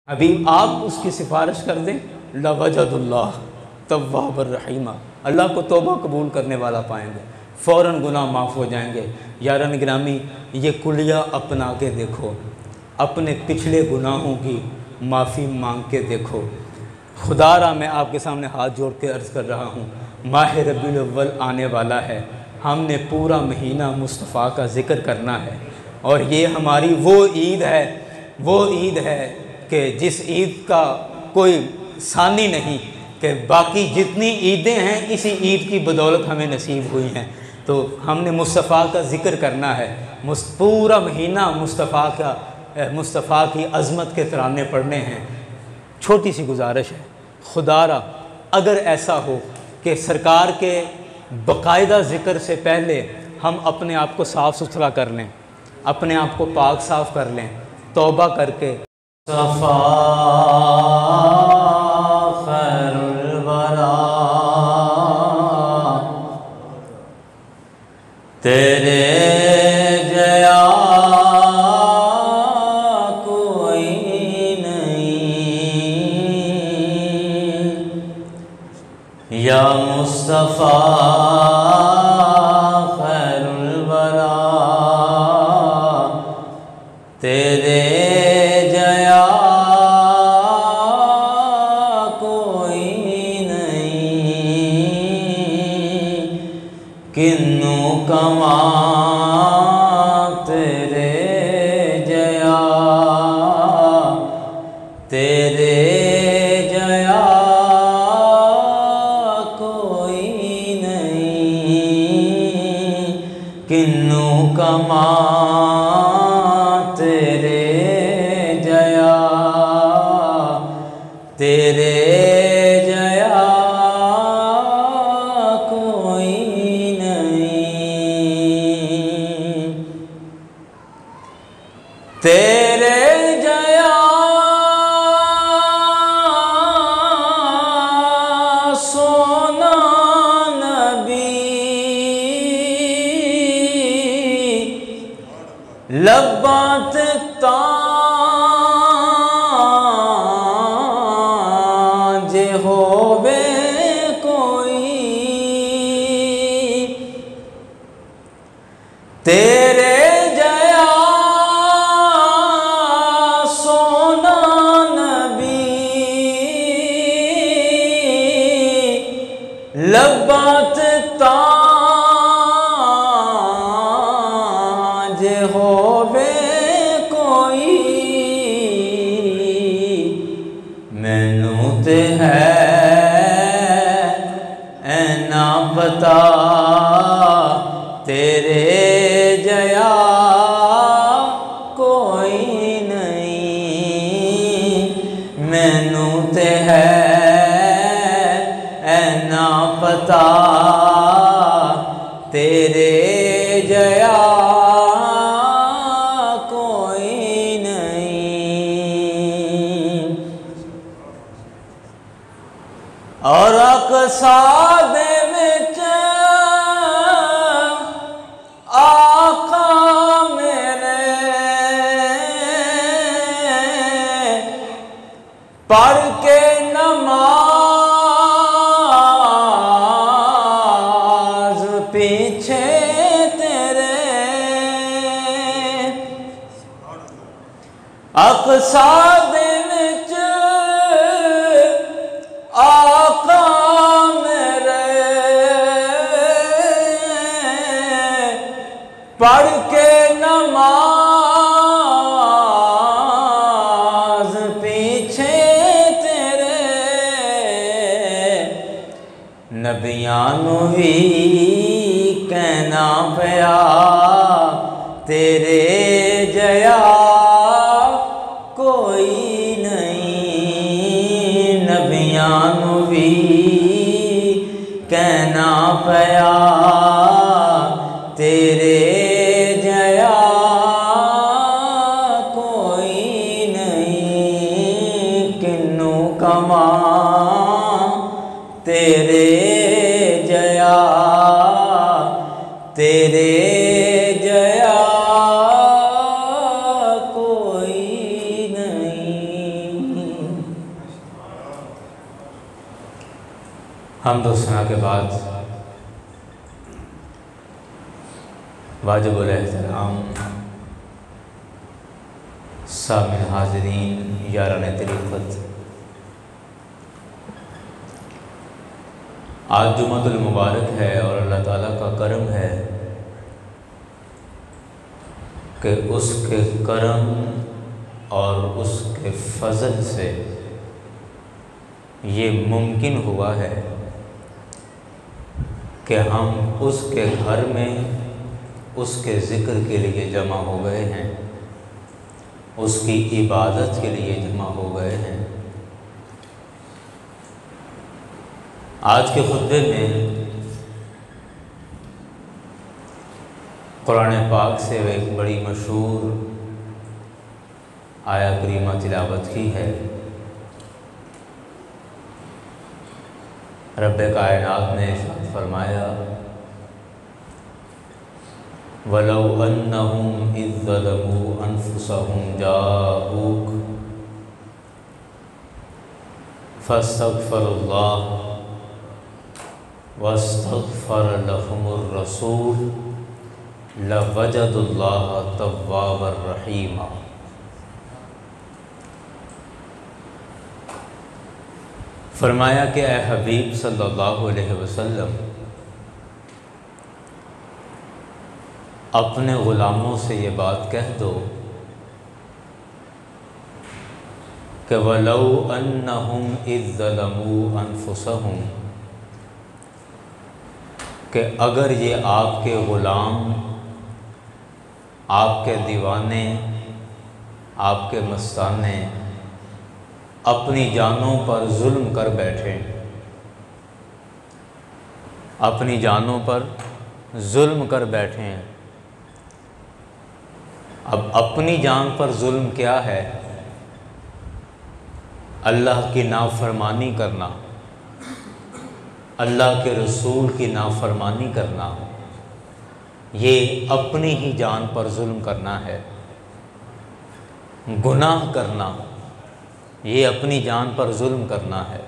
अभी आप उसकी सिफारिश कर दें, लवजदुल्लाह तव्वाबर रहीमा, अल्लाह को तौबा कबूल करने वाला पाएंगे, फ़ौरन गुनाह माफ़ हो जाएंगे। यारन गिरामी, ये कुलिया अपना के देखो, अपने पिछले गुनाहों की माफ़ी मांग के देखो। खुदारा मैं आपके सामने हाथ जोड़ के अर्ज़ कर रहा हूँ, माह रबीउल अव्वल आने वाला है, हमने पूरा महीना मुस्तफ़ा का ज़िक्र करना है। और ये हमारी वो ईद है कि जिस ईद का कोई सानी नहीं, कि बाकी जितनी ईदें हैं इसी ईद की बदौलत हमें नसीब हुई हैं। तो हमने मुस्तफ़ा का ज़िक्र करना है, पूरा महीना मुस्तफ़ा की अज़मत के तराने पढ़ने हैं। छोटी सी गुजारिश है, खुदारा अगर ऐसा हो कि सरकार के बाकायदा ज़िक्र से पहले हम अपने आप को साफ़ सुथरा कर लें, अपने आप को पाक साफ़ कर लें, तौबा करके सफ़ा खैरुल वरा, तेरे जया कोई नहीं, या मुस्तफ़ा खैरुल वरा, तेरे जया कोई नहीं, किन्नू कमा तेरे जया, तेरे जया कोई नहीं, किन्नू कमा तेरे जया, तेरे जया कोई नहीं, तेरे जया सोना नबी, लब्बात ताज होवे कोई, तेरे जया सोना नबी, लब्बात ताज होवे कोई, मैनू ते है ऐना पता, तेरे जया कोई नहीं, मैनू ते है ऐना पता, तेरे जया कोई नहीं। और अक़सा दे विच आका मेरे पढ़ के नमाज पीछे तेरे, अक़सा दे विच आका मेरे पढ़ के नमाज पीछे तेरे, नबियां नू भी कहना पया, तेरे जया कोई नहीं, नबियां नू भी कहना पया, तेरे जया कोई नहीं, किन्नू कमा तेरे जया, तेरे जया कोई नहीं। हम्द व सना के बाद वाजिबुल एहतराम सामिन हाज़रीन यारान तरीक़त, आज जुमातुल मुबारक है और अल्लाह ताला का करम है कि उसके करम और उसके फ़ज़ल से ये मुमकिन हुआ है कि हम उसके घर में उसके ज़िक्र के लिए जमा हो गए हैं, उसकी इबादत के लिए जमा हो गए हैं। आज के खुतबे में कुरान पाक से एक बड़ी मशहूर आया करीमा तिलावत की है। रब्बे कायनात ने इरशाद फरमाया, वलौ अन्नहुम इज़ ज़लमू अनफुसहुम जाऊक फस्तग़फ़िरुल्लाह वस्तग़फ़र लहुमुर रसूल लवजदुल्लाह तव्वाबर रहीमा। फरमाया कि ए हबीब सल्लल्लाहु अलैहि वसल्लम, अपने ग़ुलामों से ये बात कह दो कि वलौ अन्नहुम इज़ ज़लमू अनफुसहुम, कि अगर ये आपके ग़ुलाम, आपके दीवाने, आपके मस्ताने अपनी जानों पर जुल्म कर बैठें, अपनी जानों पर जुल्म कर बैठें। अब अपनी जान पर जुल्म क्या है? अल्लाह की नाफरमानी करना, अल्लाह के रसूल की नाफरमानी करना, ये अपनी ही जान पर जुल्म करना है। गुनाह करना, ये अपनी जान पर जुल्म करना है।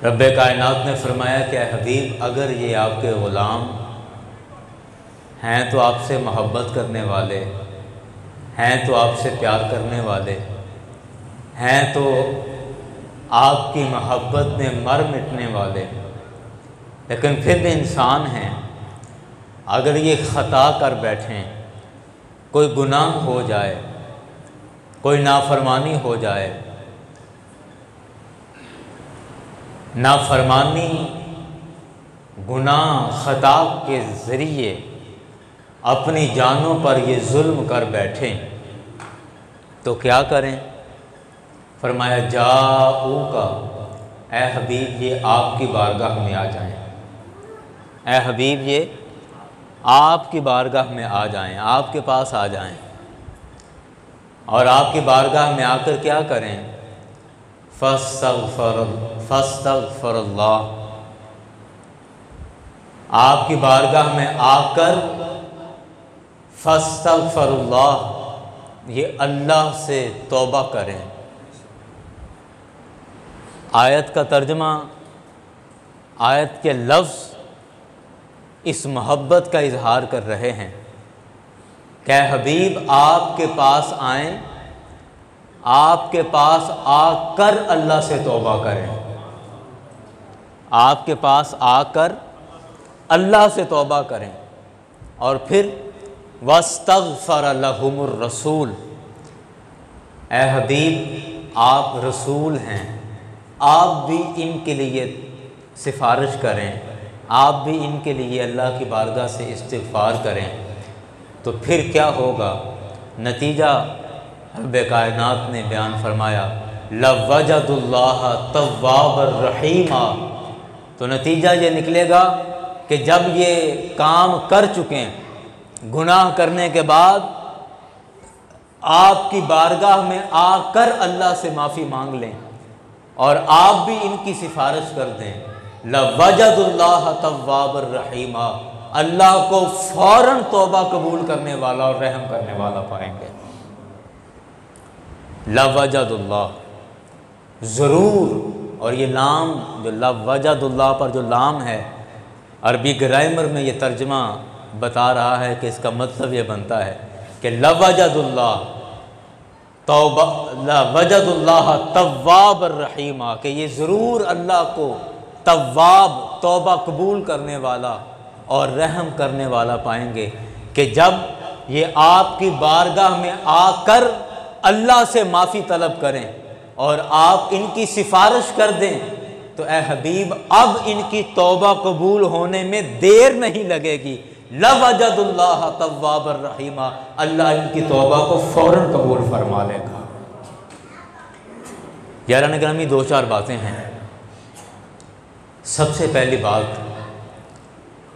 रब्बे कायनात ने फरमाया कि हबीब, अगर ये आपके ग़ुलाम हैं तो आपसे मोहब्बत करने वाले हैं, तो आपसे प्यार करने वाले हैं, तो आपकी मोहब्बत में मर मिटने वाले, लेकिन फिर भी इंसान हैं। अगर ये ख़ता कर बैठें, कोई गुनाह हो जाए, कोई नाफरमानी हो जाए, नाफरमानी गुनाह ख़ता के ज़रिए अपनी जानों पर ये जुल्म कर बैठें, तो क्या करें? फरमाया जाऊका, ए हबीब ये आपकी बारगाह में आ जाएं। ए हबीब ये आपकी बारगाह में आ जाएं, आपके पास आ जाएं और आपकी बारगाह में आकर क्या करें? फस्तग़फ़िरुल्लाह, आपकी बारगाह में आकर फस्तग़फ़िरुल्लाह, ये अल्लाह से तौबा करें। आयत का तर्जमा, आयत के लफ्ज़ इस मोहब्बत का इजहार कर रहे हैं कि हबीब आपके पास आएँ, आपके पास आकर अल्लाह से तौबा करें, आपके पास आकर अल्लाह से तौबा करें और फिर वस्तग़फ़र लहुमुर रसूल, ए हबीब आप रसूल हैं, आप भी इनके लिए सिफारिश करें, आप भी इनके लिए अल्लाह की बारगाह से इस्तिग़फ़ार करें। तो फिर क्या होगा? नतीजा रब्बे कायनात ने बयान फरमाया, लवजदुल्लाह तव्वाबर रहीमा। तो नतीजा ये निकलेगा कि जब ये काम कर चुकें, गुनाह करने के बाद आपकी बारगाह में आकर अल्लाह से माफ़ी मांग लें और आप भी इनकी सिफारिश कर दें, लवजदुल्लाह तव्वाबर रहीमा, अल्लाह को फ़ौरन तौबा कबूल करने वाला और रहम करने वाला पाएंगे। लवजदुल्लाह, ज़रूर और ये लाम जो लवजदुल्लाह पर जो लाम है, अरबी ग्रामर में ये तर्जमा बता रहा है कि इसका मतलब ये बनता है कि लवजदुल्लाह तौबा लवजदुल्लाह तव्वाब रहीमा, कि ये ज़रूर अल्लाह को तव्वाब तौबा कबूल करने वाला और रहम करने वाला पाएंगे, कि जब ये आपकी बारगाह में आकर अल्लाह से माफ़ी तलब करें और आप इनकी सिफारिश कर दें तो ए हबीब अब इनकी तौबा कबूल होने में देर नहीं लगेगी। लवजदुल्लाह तव्वाब रहीमा, अल्लाह इनकी तौबा को फ़ौरन कबूल फरमा लेगा। यारान ग्रामी, दो चार बातें हैं। सबसे पहली बात,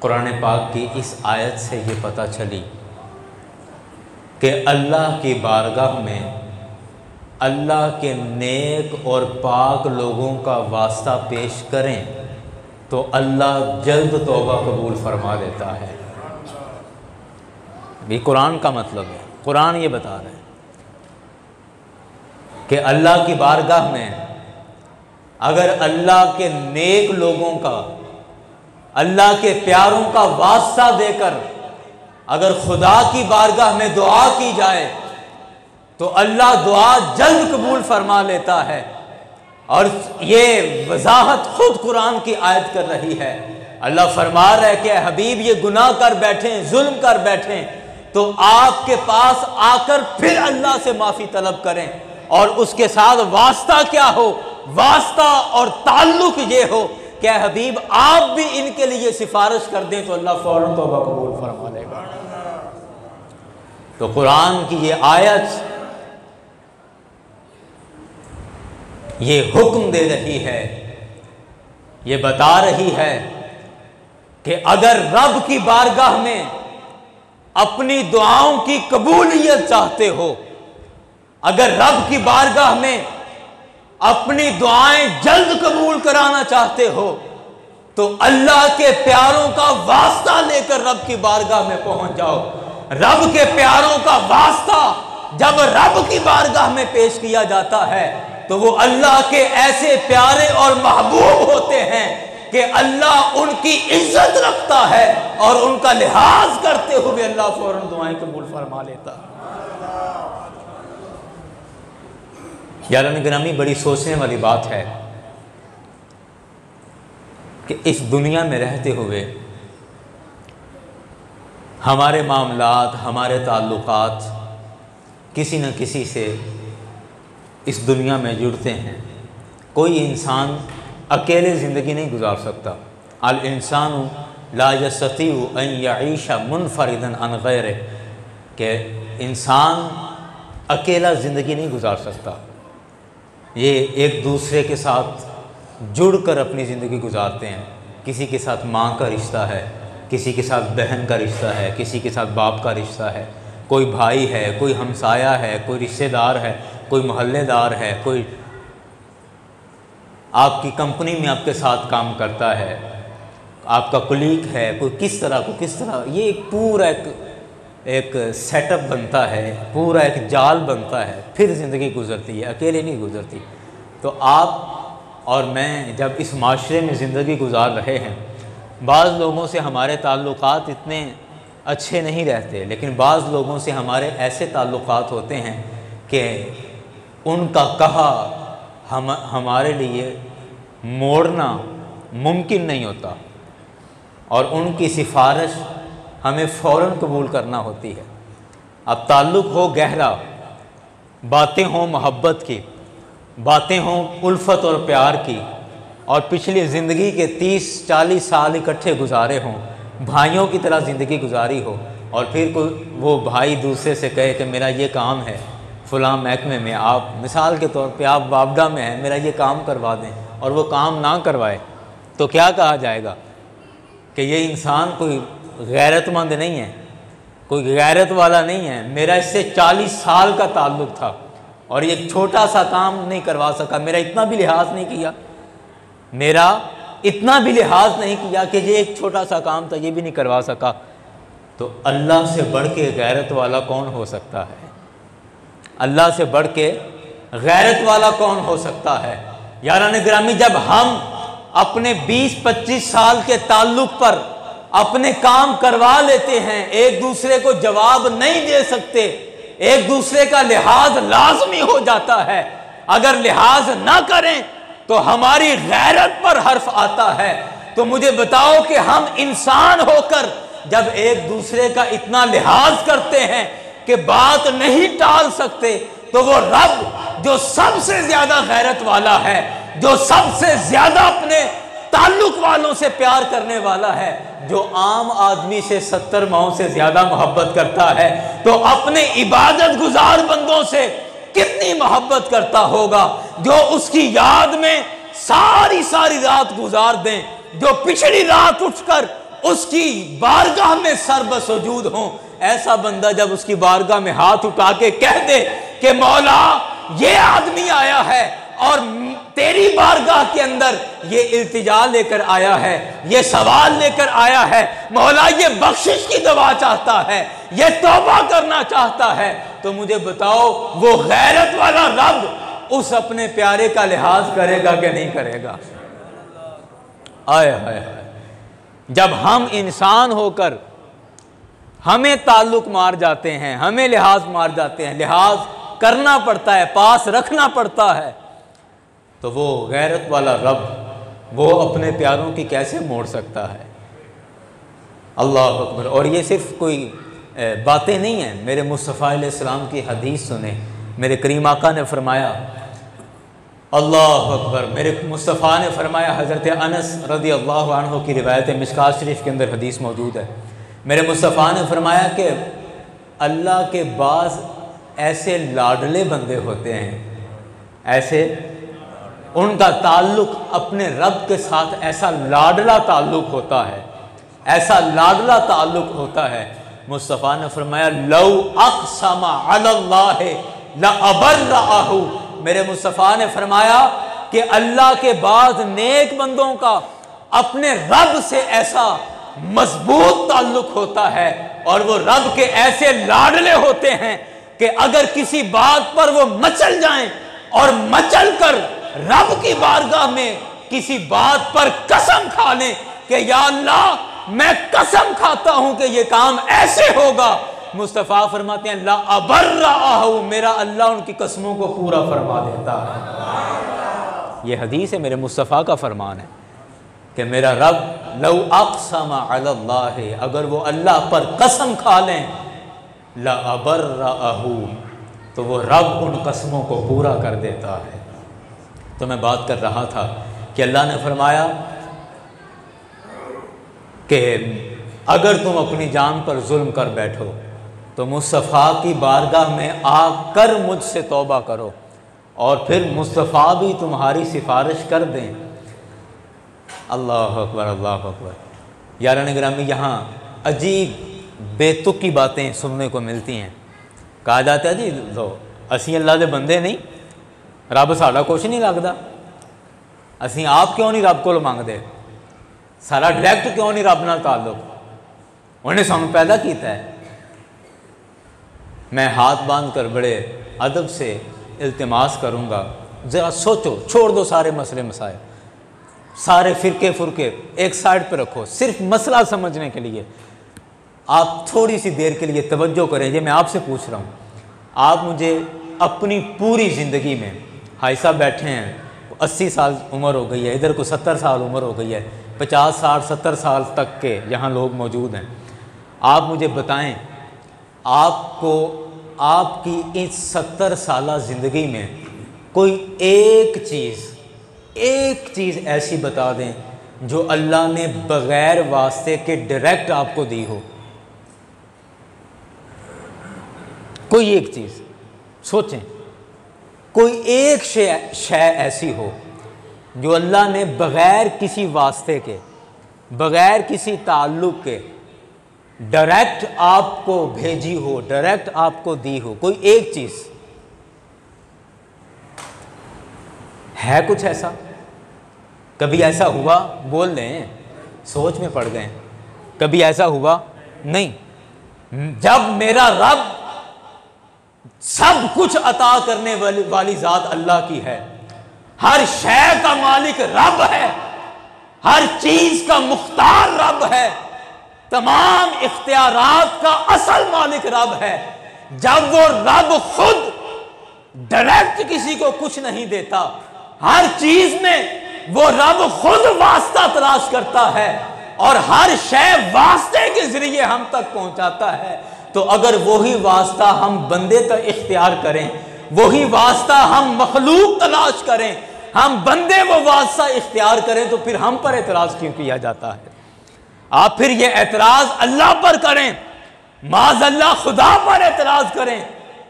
कुरान पाक की इस आयत से ये पता चली कि अल्लाह की बारगाह में अल्लाह के नेक और पाक लोगों का वास्ता पेश करें तो अल्लाह जल्द तौबा कबूल फरमा लेता है। ये कुरान का मतलब है, कुरान ये बता रहा है कि अल्लाह की बारगाह में अगर अल्लाह के नेक लोगों का, अल्लाह के प्यारों का वास्ता देकर अगर खुदा की बारगाह में दुआ की जाए तो अल्लाह दुआ जल्द कबूल फरमा लेता है। और ये वजाहत खुद कुरान की आयत कर रही है। अल्लाह फरमा रहा है कि हबीब ये गुनाह कर बैठें, जुल्म कर बैठें तो आपके पास आकर फिर अल्लाह से माफ़ी तलब करें, और उसके साथ वास्ता क्या हो, वास्ता और ताल्लुक ये हो कि हबीब आप भी इनके लिए सिफारिश कर दें तो अल्लाह फ़ौरन तौबा कबूल फरमा लेगा। तो कुरान की ये आयत ये हुक्म दे रही है, ये बता रही है कि अगर रब की बारगाह में अपनी दुआओं की कबूलियत चाहते हो, अगर रब की बारगाह में अपनी दुआएं जल्द कबूल कराना चाहते हो तो अल्लाह के प्यारों का वास्ता लेकर रब की बारगाह में पहुंच जाओ। रब के प्यारों का वास्ता जब रब की बारगाह में पेश किया जाता है तो वो अल्लाह के ऐसे प्यारे और महबूब होते हैं कि अल्लाह उनकी इज्जत रखता है और उनका लिहाज करते हुए अल्लाह फौरन दुआएं कबूल फरमा लेता। यारान गिरामी, बड़ी सोचने वाली बात है कि इस दुनिया में रहते हुए हमारे मामलात, हमारे ताल्लुकात किसी न किसी से इस दुनिया में जुड़ते हैं। कोई इंसान अकेले ज़िंदगी नहीं गुजार सकता। अल इंसानु ला यस्ततीउ अन यईशा मुनफरिदन अन गैरे, के इंसान अकेला ज़िंदगी नहीं गुजार सकता। ये एक दूसरे के साथ जुड़कर अपनी ज़िंदगी गुजारते हैं। किसी के साथ माँ का रिश्ता है, किसी के साथ बहन का रिश्ता है, किसी के साथ बाप का रिश्ता है, कोई भाई है, कोई हमसाया है, कोई रिश्तेदार है, कोई मोहल्लेदार है, कोई आपकी कंपनी में आपके साथ काम करता है, आपका कुलीग है, कोई किस तरह। ये एक पूरा एक सेटअप बनता है, पूरा एक जाल बनता है, फिर ज़िंदगी गुजरती है, अकेले नहीं गुजरती। तो आप और मैं जब इस माशरे में ज़िंदगी गुजार रहे हैं, बाज़ लोगों से हमारे ताल्लुकात इतने अच्छे नहीं रहते, लेकिन बाज़ लोगों से हमारे ऐसे ताल्लुकात होते हैं कि उनका कहा हमारे लिए मोड़ना मुमकिन नहीं होता और उनकी सिफारिश हमें फ़ौरन कबूल करना होती है। अब ताल्लुक़ हो गहरा, बातें हों मोहब्बत की, बातें हों उल्फत और प्यार की, और पिछली ज़िंदगी के 30-40 साल इकट्ठे गुजारे हों, भाइयों की तरह ज़िंदगी गुजारी हो, और फिर कोई वो भाई दूसरे से कहे कि मेरा ये काम है फ़लाँ महकमे में, आप मिसाल के तौर पे आप वापडा में हैं, मेरा ये काम करवा दें, और वो काम ना करवाए तो क्या कहा जाएगा कि ये इंसान कोई गैरतमंद नहीं है, कोई गैरत वाला नहीं है। मेरा इससे 40 साल का ताल्लुक़ था और ये छोटा सा काम नहीं करवा सका, मेरा इतना भी लिहाज नहीं किया, मेरा इतना भी लिहाज नहीं किया कि ये एक छोटा सा काम था, ये भी नहीं करवा सका। तो अल्लाह से बढ़ के गैरत वाला कौन हो सकता है? अल्लाह से बढ़ के गैरत वाला कौन हो सकता है यारान गिरामी, जब हम अपने 20-25 साल के ताल्लुक पर अपने काम करवा लेते हैं, एक दूसरे को जवाब नहीं दे सकते, एक दूसरे का लिहाज लाजमी हो जाता है। अगर लिहाज ना करें तो हमारी गैरत पर हर्फ आता है। तो मुझे बताओ कि हम इंसान होकर जब एक दूसरे का इतना लिहाज करते हैं कि बात नहीं टाल सकते, तो वो रब जो सबसे ज्यादा गैरत वाला है, जो सबसे ज्यादा अपने ताल्लुक वालों से प्यार करने वाला है, जो आम आदमी से 70 माओं से ज्यादा मोहब्बत करता है, तो अपने इबादत गुजार बंदों से कितनी मोहब्बत करता होगा, जो उसकी याद में सारी सारी रात गुजार दें, जो पिछली रात उठकर उसकी बारगाह में सरबसुजूद हों। ऐसा बंदा जब उसकी बारगाह में हाथ उठा के कह दे कि मौला ये आदमी आया है और तेरी बारगाह के अंदर ये इल्तिजा लेकर आया है, ये सवाल लेकर आया है, मौला ये बख्शिश की दुआ चाहता है, ये तौबा करना चाहता है, तो मुझे बताओ वो गैरत वाला रब उस अपने प्यारे का लिहाज करेगा कि नहीं करेगा? आए हाय हाय, जब हम इंसान होकर हमें ताल्लुक मार जाते हैं, हमें लिहाज मार जाते हैं, लिहाज करना पड़ता है, पास रखना पड़ता है, तो वो गैरत वाला रब वो अपने प्यारों की कैसे मोड़ सकता है? अल्लाह अकबर। और ये सिर्फ कोई बातें नहीं हैं, मेरे मुस्तफ़ा अलैहिस्सलाम की हदीस सुने। मेरे करीम आका ने फरमाया, अल्लाह अकबर, मेरे मुस्तफ़ा ने फरमाया, हज़रत अनस रज़ी अल्लाह अन्हु की रिवायत है, मिशकात शरीफ के अंदर हदीस मौजूद है। मेरे मुस्तफ़ा ने फरमाया कि अल्लाह के बाज़ ऐसे लाडले बंदे होते हैं, ऐसे उनका ताल्लुक़ अपने रब के साथ ऐसा लाडला ताल्लुक़ होता है, ऐसा लाडला ताल्लुक़ होता है। मुस्तफ़ा ने फरमाया, लौ अक़समा अलल्लाहि ला अबर्रअहु। मेरे मुस्तफ़ा ने फरमाया कि अल्लाह के बाद नेक बंदों का अपने रब से ऐसा मजबूत ताल्लुक़ होता है और वो रब के ऐसे लाडले होते हैं कि अगर किसी बात पर वो मचल जाएं और मचल कर रब की बारगाह में किसी बात पर कसम खा लें कि या अल्लाह मैं कसम खाता हूं कि ये काम ऐसे होगा, मुस्तफ़ा फरमाते हैं ला अबर्रअहु, मेरा अल्लाह उनकी कसमों को पूरा फरमा देता है। ये हदीस है, मेरे मुस्तफ़ा का फरमान है कि मेरा रब लौ अक़सम अलल्लाहि, अगर वो अल्लाह पर कसम खा लें, ला अबर्रअहु, तो वो रब उन कसमों को पूरा कर देता है। तो मैं बात कर रहा था कि अल्लाह ने फरमाया कि अगर तुम अपनी जान पर जुल्म कर बैठो तो मुस्तफ़ा की बारगाह में आकर मुझसे तौबा करो और फिर मुस्तफ़ा भी तुम्हारी सिफारिश कर दें। अल्लाह अकबर, अल्लाह अकबर। यारान गिरामी, यहाँ अजीब बेतुकी बातें सुनने को मिलती हैं। कहा जाता है जी लो असी अल्लाह के बंदे नहीं, रब साड़ा कुछ नहीं लगता, असी आप क्यों नहीं रब को मंगते, सारा डायरैक्ट क्यों नहीं रब नाल ताल्लुक, उन्हें सानू पैदा किया है। मैं हाथ बांध कर बड़े अदब से इल्तिमास करूँगा, ज़रा सोचो, छोड़ दो सारे मसले मसाइल, सारे फ़िरके फुरके एक साइड पर रखो, सिर्फ मसला समझने के लिए आप थोड़ी सी देर के लिए तवज्जो करें। ये मैं आपसे पूछ रहा हूँ, आप मुझे अपनी पूरी ज़िंदगी में, भाई साहब बैठे हैं 80 साल उम्र हो गई है, इधर को 70 साल उम्र हो गई है, 50 60 70 साल तक के यहाँ लोग मौजूद हैं, आप मुझे बताएं आपको आपकी इस 70 साला ज़िंदगी में कोई एक चीज़ ऐसी बता दें जो अल्लाह ने बग़ैर वास्ते के डायरेक्ट आपको दी हो। कोई एक चीज़ सोचें, कोई एक शय ऐसी हो जो अल्लाह ने बग़ैर किसी वास्ते के, बग़ैर किसी ताल्लुक़ के डायरेक्ट आपको भेजी हो, डायरेक्ट आपको दी हो। कोई एक चीज़ है, कुछ ऐसा? कभी ऐसा हुआ? बोल दें, सोच में पड़ गए। कभी ऐसा हुआ? नहीं। जब मेरा रब सब कुछ अता करने वाली ज़ात अल्लाह की है, हर शय का मालिक रब है, हर चीज का मुख्तार रब है, तमाम इख्तियारात का असल मालिक रब है। जब वो रब खुद डायरेक्ट किसी को कुछ नहीं देता, हर चीज में वो रब खुद वास्ता तलाश करता है और हर शय वास्ते के जरिए हम तक पहुंचाता है, तो अगर वही वास्ता हम बंदे तक इख्तियार करें, वही वास्ता हम मखलूक तलाश करें, हम बंदे वो वास्ता इख्तियार करें, तो फिर हम पर एतराज क्यों किया जाता है? आप फिर ये एतराज अल्लाह पर करें, माज़अल्लाह खुदा पर एतराज करें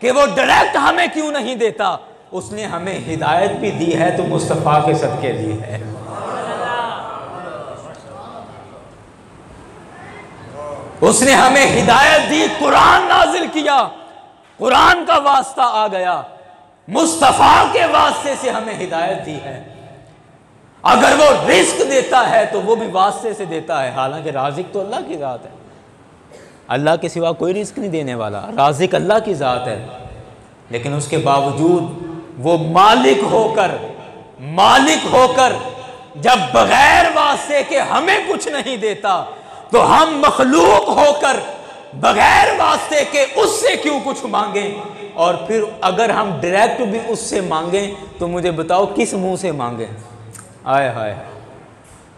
कि वो डायरेक्ट हमें क्यों नहीं देता। उसने हमें हिदायत भी दी है तो मुस्तफ़ा के सदके दी है। उसने हमें हिदायत दी, कुरान नाजिल किया, कुरान का वास्ता आ गया, मुस्तफ़ा के वास्ते से हमें हिदायत दी है। अगर वो रिस्क देता है तो वो भी वास्ते से देता है, हालांकि राज़िक तो अल्लाह की ज़ात है, अल्लाह के सिवा कोई रिस्क नहीं देने वाला, राज़िक अल्लाह की ज़ात है। लेकिन उसके बावजूद वो मालिक होकर जब बगैर वास्ते के हमें कुछ नहीं देता, तो हम मखलूक होकर बगैर वास्ते के उससे क्यों कुछ मांगें? और फिर अगर हम डायरेक्ट भी उससे मांगें तो मुझे बताओ किस मुंह से मांगें? आय हाय,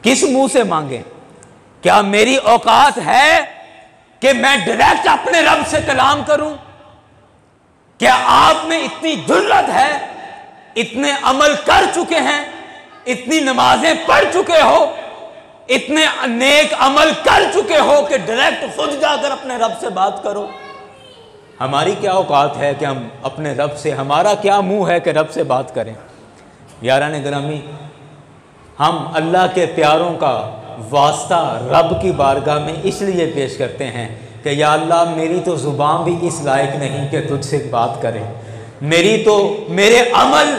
किस मुंह से मांगें? क्या मेरी औकात है कि मैं डायरेक्ट अपने रब से कलाम करूं? क्या आप में इतनी जुर्रत है, इतने अमल कर चुके हैं, इतनी नमाजें पढ़ चुके हो, इतने नेक अमल कर चुके हो कि डायरेक्ट खुद जाकर अपने रब से बात करो? हमारी क्या औकात है कि हम अपने रब से, हमारा क्या मुंह है कि रब से बात करें? यारान गिरामी, हम अल्लाह के प्यारों का वास्ता रब की बारगाह में इसलिए पेश करते हैं कि या अल्लाह, मेरी तो ज़ुबान भी इस लायक नहीं कि तुझसे बात करें, मेरे अमल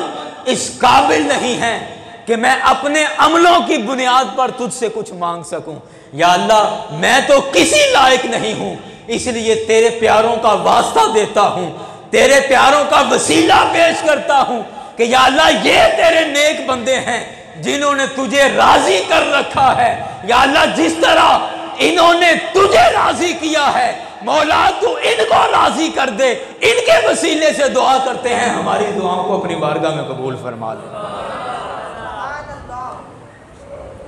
इस काबिल नहीं हैं कि मैं अपने अमलों की बुनियाद पर तुझसे कुछ मांग सकूं। या अल्लाह, मैं तो किसी लायक नहीं हूं, इसलिए तेरे प्यारों का वास्ता देता हूं, तेरे प्यारों का वसीला पेश करता हूं कि या अल्लाह, ये तेरे नेक बंदे हैं जिन्होंने तुझे राजी कर रखा है। या अल्लाह, जिस तरह इन्होंने तुझे राजी किया है, मौला तू इनको राजी कर दे, इनके वसीले से दुआ करते हैं, हमारी दुआओं को अपनी बारगाह में कबूल फरमा दे।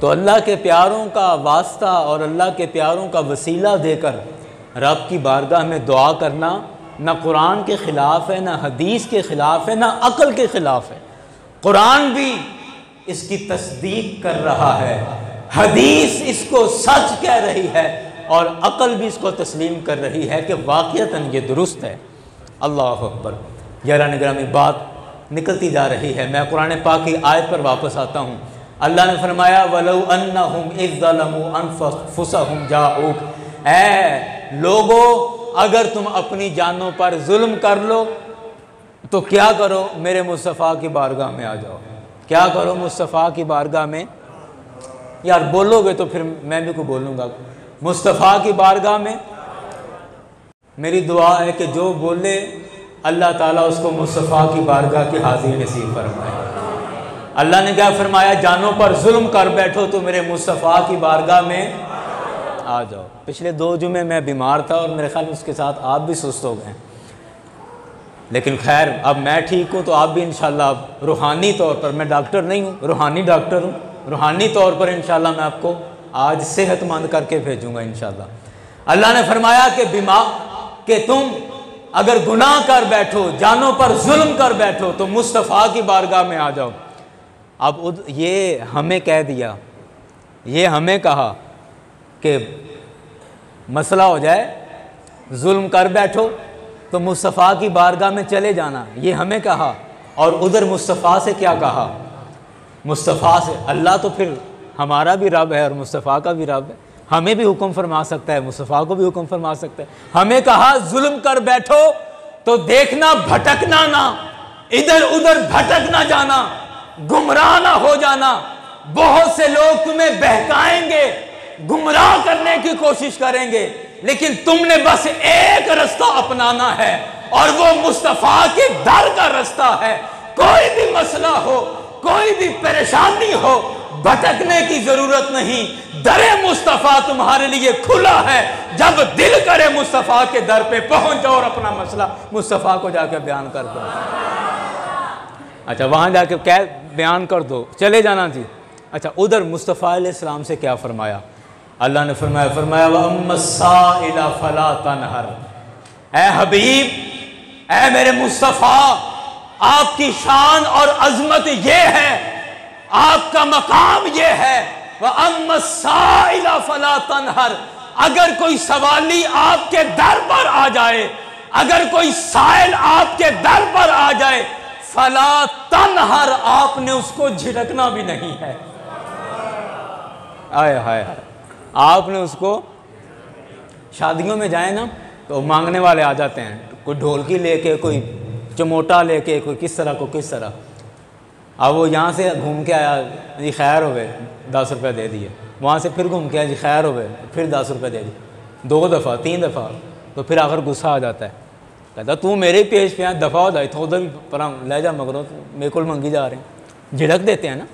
तो अल्लाह के प्यारों का वास्ता और अल्लाह के प्यारों का वसीला देकर रब की बारगाह में दुआ करना ना कुरान के ख़िलाफ़ है, ना हदीस के ख़िलाफ़ है, ना अक़ल के ख़िलाफ़ है। कुरान भी इसकी तस्दीक कर रहा है, हदीस इसको सच कह रही है और अक़ल भी इसको तस्लीम कर रही है कि वाक़ियतन ये दुरुस्त है। अल्लाह अकबर। यारान गिरामी, बात निकलती जा रही है, मैं कुरान पाक की आयत पर वापस आता हूँ। अल्लाह ने फरमाया, वलौ अन्नहुम इज़ ज़लमू अनफुसहुम जाऊक, ऐ लोगो, अगर तुम अपनी जानों पर जुल्म कर लो तो क्या करो? मेरे मुस्तफ़ा की बारगाह में आ जाओ। क्या करो? मुस्तफ़ा की बारगाह में। यार बोलोगे तो फिर मैं भी कुछ बोलूँगा। मुस्तफ़ा की बारगाह में मेरी दुआ है कि जो बोले अल्लाह ताला उसको मुस्तफ़ा की बारगाह की हाज़िरी नसीब फरमाए। अल्लाह ने क्या फरमाया? जानों पर जुल्म कर बैठो तो मेरे मुस्तफ़ा की बारगाह में आ जाओ। पिछले 2 जुमे मैं बीमार था और मेरे ख्याल में उसके साथ आप भी सुस्त हो गए, लेकिन खैर अब मैं ठीक हूँ तो आप भी इंशाल्लाह रूहानी तौर पर, मैं डॉक्टर नहीं हूँ, रूहानी डॉक्टर हूँ, रूहानी तौर पर इंशाल्लाह मैं आपको आज सेहतमंद करके भेजूँगा इंशाल्लाह। अल्लाह ने फरमाया कि कि तुम अगर गुनाह कर बैठो, जानों पर जुल्म कर बैठो तो मुस्तफ़ा की बारगाह में आ जाओ। अब ये हमें कह दिया, ये हमें कहा कि मसला हो जाए, जुल्म कर बैठो तो मुस्तफ़ा की बारगाह में चले जाना, ये हमें कहा। और उधर मुस्तफ़ा से क्या कहा? मुस्तफ़ा से, अल्लाह तो फिर हमारा भी रब है और मुस्तफ़ा का भी रब है, हमें भी हुक्म फरमा सकता है, मुस्तफ़ा को भी हुक्म फरमा सकता है। हमें कहा जुल्म कर बैठो तो देखना भटकना ना, इधर उधर भटक ना जाना, गुमराह ना हो जाना। बहुत से लोग तुम्हें बहकाएंगे, गुमराह करने की कोशिश करेंगे, लेकिन तुमने बस एक रास्ता अपनाना है और वो मुस्तफ़ा के दर का रास्ता है। कोई भी मसला हो, कोई भी परेशानी हो, भटकने की जरूरत नहीं। दरे मुस्तफ़ा तुम्हारे लिए खुला है, जब दिल करे मुस्तफ़ा के दर पे पहुंच जाओ और अपना मसला मुस्तफ़ा को जाकर बयान कर दो। अच्छा, वहां जाके क्या बयान कर दो, चले जाना जी। अच्छा, उधर मुस्तफ़ा अलैहिस्सलाम से क्या फरमाया? अल्लाह ने फरमाया वअम्मस्साइला फला तनहर। ए हबीब, ए मेरे मुस्तफ़ा, आपकी शान और अजमत ये है, आपका मकाम ये है, वअम्मस्साइला फला तनहर। अगर कोई सवाली आपके दर पर आ जाए, अगर कोई साइल आपके दर पर आ जाए, फला तनहर, आपने उसको झिड़कना भी नहीं है। आय हाय हाय, आपने उसको, शादियों में जाए ना तो मांगने वाले आ जाते हैं, कोई ढोलकी लेके, कोई चमोटा लेके, कोई किस तरह को किस तरह। अब वो यहाँ से घूम के आया जी खैर हो गए, 10 रुपये दे दिए। वहाँ से फिर घूम के आया जी खैर हो गए, फिर 10 रुपये दे दिए। 2 दफ़ा 3 दफ़ा, तो फिर आखिर गुस्सा आ जाता है, कहता तू मेरे पेश पे दफ़ा हो जाए तो उधर भी पर ले जा, मगरों मेरे को मंगी जा रहे हैं। झिड़क देते हैं ना,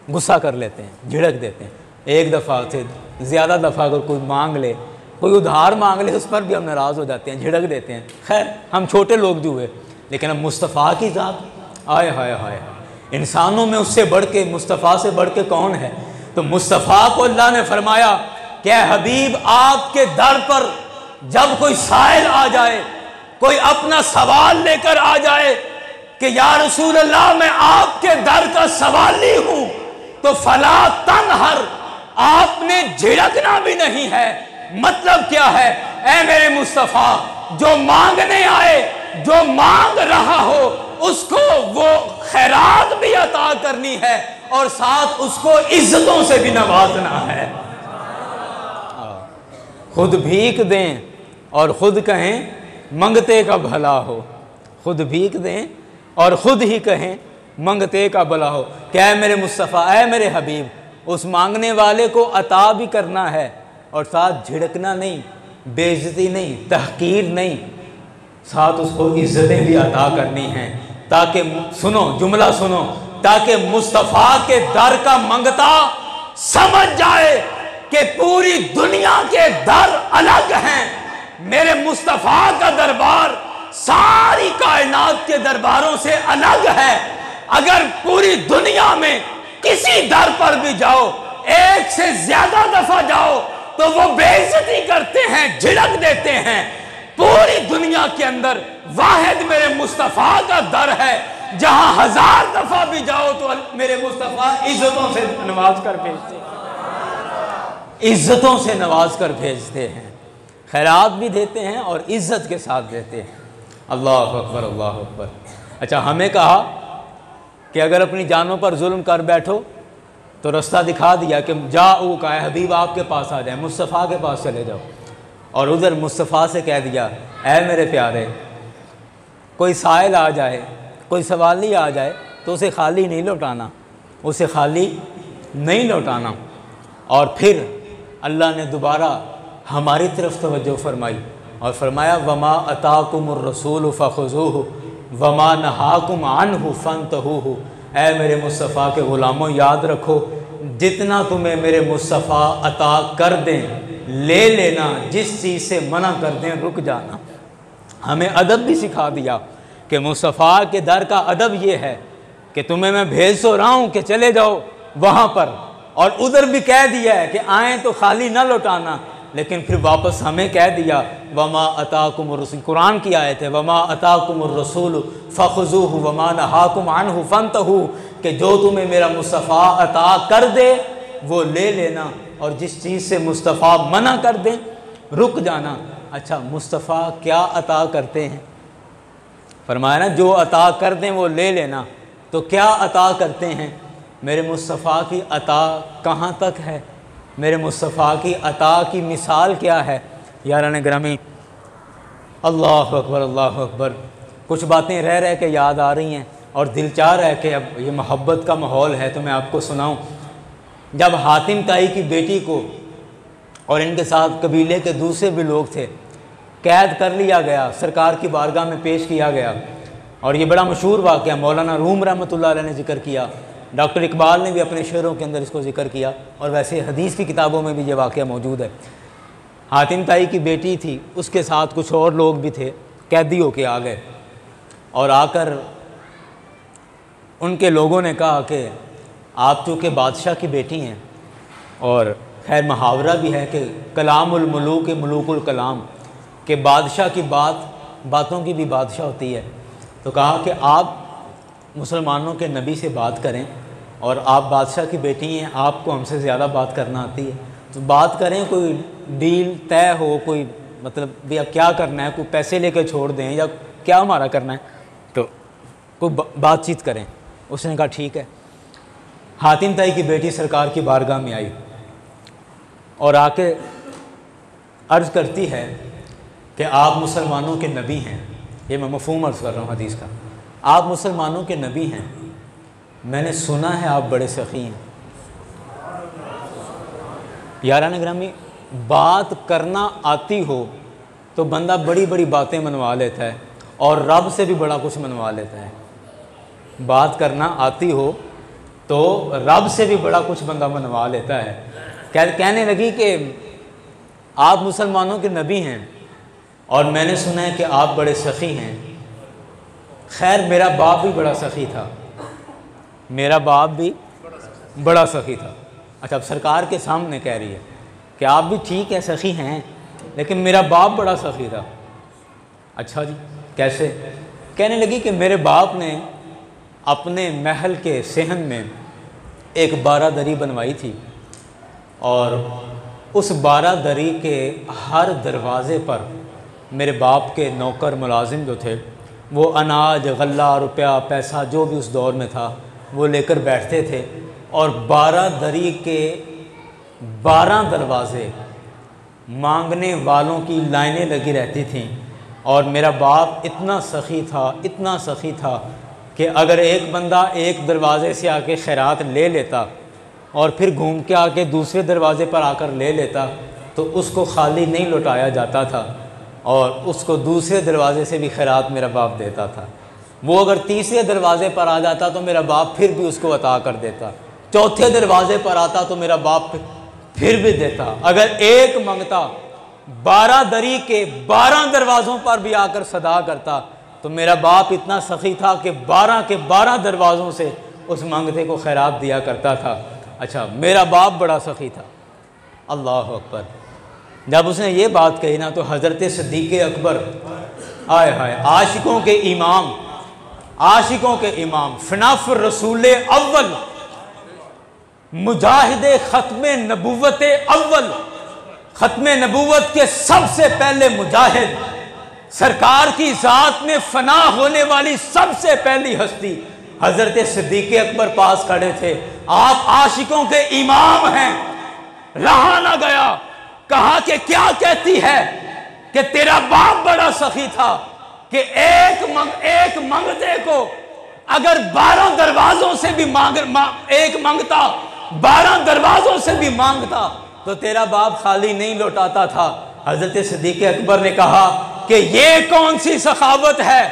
गुस्सा कर लेते हैं, झिड़क देते हैं। 1 दफ़ा से ज़्यादा दफ़ा अगर कोई मांग ले, कोई उधार मांग ले, उस पर भी हम नाराज़ हो जाते हैं, झिड़क देते हैं। खैर, हम छोटे लोग जो हुए, लेकिन अब मुस्तफ़ा की ज़ात, आय हाय हाय, इंसानों में उससे बढ़ के, मुस्तफ़ा से बढ़ के कौन है? तो मुस्तफ़ा को अल्लाह ने फरमाया कि हबीब, आपके दर पर जब कोई साइल आ जाए, कोई अपना सवाल लेकर आ जाए कि या रसूल अल्लाह, मैं आपके दर का सवाली हूं, तो फला तनहर, आपने झिड़कना भी नहीं है। मतलब क्या है? ऐ मेरे मुस्तफ़ा, जो मांगने आए, जो मांग रहा हो, उसको वो खैरात भी अता करनी है और साथ उसको इज्जतों से भी नवाजना है। खुद भीख दें और खुद कहें मंगते का भला हो, खुद भीख दें और खुद ही कहें मंगते का भला हो। क्या है मेरे मुस्तफ़ा, ऐ मेरे हबीब, उस मांगने वाले को अता भी करना है और साथ झिड़कना नहीं, बेइज्जती नहीं, तहकीर नहीं, साथ उसको इज्जतें भी अता करनी हैं, ताकि सुनो जुमला सुनो, ताकि मुस्तफ़ा के दर का मंगता समझ जाए कि पूरी दुनिया के दर अलग हैं, मेरे मुस्तफ़ा का दरबार सारी कायनात के दरबारों से अलग है। अगर पूरी दुनिया में किसी दर पर भी जाओ, 1 से ज्यादा दफा जाओ, तो वो बेइज्जती करते हैं, झिड़क देते हैं। पूरी दुनिया के अंदर वाहिद मेरे मुस्तफ़ा का दर है, जहां 1000 दफा भी जाओ तो मेरे मुस्तफ़ा इज्जतों से नवाज कर भेजते हैं, इज्जतों से नवाज कर भेजते हैं, खैरात भी देते हैं और इज्जत के साथ देते हैं। अल्लाह अकबर, अल्लाह अकबर। अच्छा, हमें कहा कि अगर अपनी जानों पर जुल्म कर बैठो तो रास्ता दिखा दिया कि जाओ का हबीब आपके पास आ जाए, मुस्तफ़ा के पास चले जाओ। और उधर मुस्तफ़ा से कह दिया, ऐ मेरे प्यारे, कोई साइल आ जाए, कोई सवाली आ जाए तो उसे खाली नहीं लौटाना, उसे खाली नहीं लौटाना। और फिर अल्लाह ने दोबारा हमारी तरफ तवज्जो फरमाई और फरमाया वमा अताकुमुर रसूल फ़ख़ुज़ूहु वमा नहाकुम अन्हु फ़न्तहूहु। ऐ मेरे मुस्तफ़ा के ग़ुलामों, याद रखो, जितना तुम्हें मेरे मुस्तफ़ा अता कर दें ले लेना, जिस चीज़ से मना कर दें रुक जाना। हमें अदब भी सिखा दिया कि मुस्तफ़ा के दर का अदब ये है कि तुम्हें मैं भेज तो रहा हूँ कि चले जाओ वहाँ पर, और उधर भी कह दिया है कि आएँ तो खाली ना लौटाना, लेकिन फिर वापस हमें कह दिया वमा अताकुमुर रसूल, कुरान की आयत है, वमा अताकुमुर रसूल फ़ख़ुज़ूहु वमा नहाकुम अन्हु फ़न्तहू, कि जो तुम्हें मेरा मुस्तफ़ा अता कर दे वो ले लेना, और जिस चीज़ से मुस्तफ़ा मना कर दे रुक जाना। अच्छा, मुस्तफ़ा क्या अता करते हैं? फरमाया ना, जो अता कर दें वो ले लेना। तो क्या अता करते हैं? मेरे मुस्तफ़ा की अता कहाँ तक है? मेरे मुस्तफ़ा की अता की मिसाल क्या है? यारान ग्रामी, अल्लाह अकबर, अल्लाह अकबर। कुछ बातें रह रह के याद आ रही हैं और दिल चाह रहा है कि अब ये मोहब्बत का माहौल है तो मैं आपको सुनाऊं। जब हातिम ताई की बेटी को और इनके साथ कबीले के दूसरे भी लोग थे कैद कर लिया गया, सरकार की बारगाह में पेश किया गया, और ये बड़ा मशहूर वाक़या मौलाना रूम रहमतुल्लाह अलैह ने जिक्र किया डॉक्टर इकबाल ने भी अपने शेरों के अंदर इसको जिक्र किया, और वैसे हदीस की किताबों में भी ये वाक़या मौजूद है। हातिम ताई की बेटी थी, उसके साथ कुछ और लोग भी थे, कैदी होके आ गए और आकर उनके लोगों ने कहा कि आप चूँकि बादशाह की बेटी हैं, और खैर मुहावरा भी है कि कलामुल मुलूक मुलूकुल कलाम, के बादशाह की बातों की भी बादशाह होती है। तो कहा कि आप मुसलमानों के नबी से बात करें, और आप बादशाह की बेटी हैं, आपको हमसे ज़्यादा बात करना आती है, तो बात करें, कोई डील तय हो, कोई मतलब भी अब क्या करना है, कोई पैसे लेकर छोड़ दें या क्या हमारा करना है, तो कोई बातचीत करें। उसने कहा ठीक है। हातिम ताई की बेटी सरकार की बारगाह में आई और आके अर्ज़ करती है कि आप मुसलमानों के नबी हैं। ये मैं मफ़हूम अर्ज़ कर रहा हूँ हदीस का। आप मुसलमानों के नबी हैं, मैंने सुना है आप बड़े सखी हैं। यारान ग्रामी, बात करना आती हो तो बंदा बड़ी बड़ी बातें मनवा लेता है और रब से भी बड़ा कुछ मनवा लेता है। बात करना आती हो तो रब से भी बड़ा कुछ बंदा मनवा लेता है। कहने लगी कि आप मुसलमानों के नबी हैं और मैंने सुना है कि आप बड़े सखी हैं। खैर मेरा बाप भी बड़ा सखी था, मेरा बाप भी बड़ा सखी था। अच्छा, अब सरकार के सामने कह रही है कि आप भी ठीक है सखी हैं, लेकिन मेरा बाप बड़ा सखी था। अच्छा जी, कैसे? कहने लगी कि मेरे बाप ने अपने महल के सहन में एक बारादरी बनवाई थी, और उस बारादरी के हर दरवाज़े पर मेरे बाप के नौकर मुलाजिम जो थे वो अनाज, गल्ला, रुपया, पैसा जो भी उस दौर में था वो लेकर बैठते थे, और बारादरी के 12 दरवाज़े मांगने वालों की लाइनें लगी रहती थीं। और मेरा बाप इतना सखी था, इतना सखी था कि अगर एक बंदा एक दरवाज़े से आके खैरात ले लेता और फिर घूम के आके दूसरे दरवाज़े पर आकर ले लेता तो उसको खाली नहीं लौटाया जाता था, और उसको दूसरे दरवाज़े से भी खैरात मेरा बाप देता था। वो अगर तीसरे दरवाज़े पर आ जाता तो मेरा बाप फिर भी उसको अता कर देता, चौथे दरवाज़े पर आता तो मेरा बाप फिर भी देता। अगर एक मंगता 12 दरी के 12 दरवाज़ों पर भी आकर सदा करता तो मेरा बाप इतना सखी था कि 12 के 12 दरवाज़ों से उस मंगते को खैरात दिया करता था। अच्छा, मेरा बाप बड़ा सखी था। अल्लाह अकबर। जब उसने ये बात कही ना तो हज़रत सिद्दीक़ अकबर, आए हाय, आशिकों के इमाम, आशिकों के इमाम, फनाफ रसूल अव्वल, मुजाहिद ख़त्म नबूवत अव्वल, ख़त्म नबूवत के सबसे पहले मुजाहिद, सरकार की ज़ात में फना होने वाली सबसे पहली हस्ती हज़रत सिद्दीक़ अकबर पास खड़े थे। आप आशिकों के इमाम हैं। रहा ना गया, कहा कि क्या कहती है कि तेरा बाप बड़ा सखी था कि एक मंगते को अगर 12 दरवाज़ों से भी एक मंगता 12 दरवाज़ों से भी मांगता तो तेरा बाप खाली नहीं लौटाता था। हज़रत सिद्दीक़ अकबर ने कहा कि ये कौन सी सखावत है,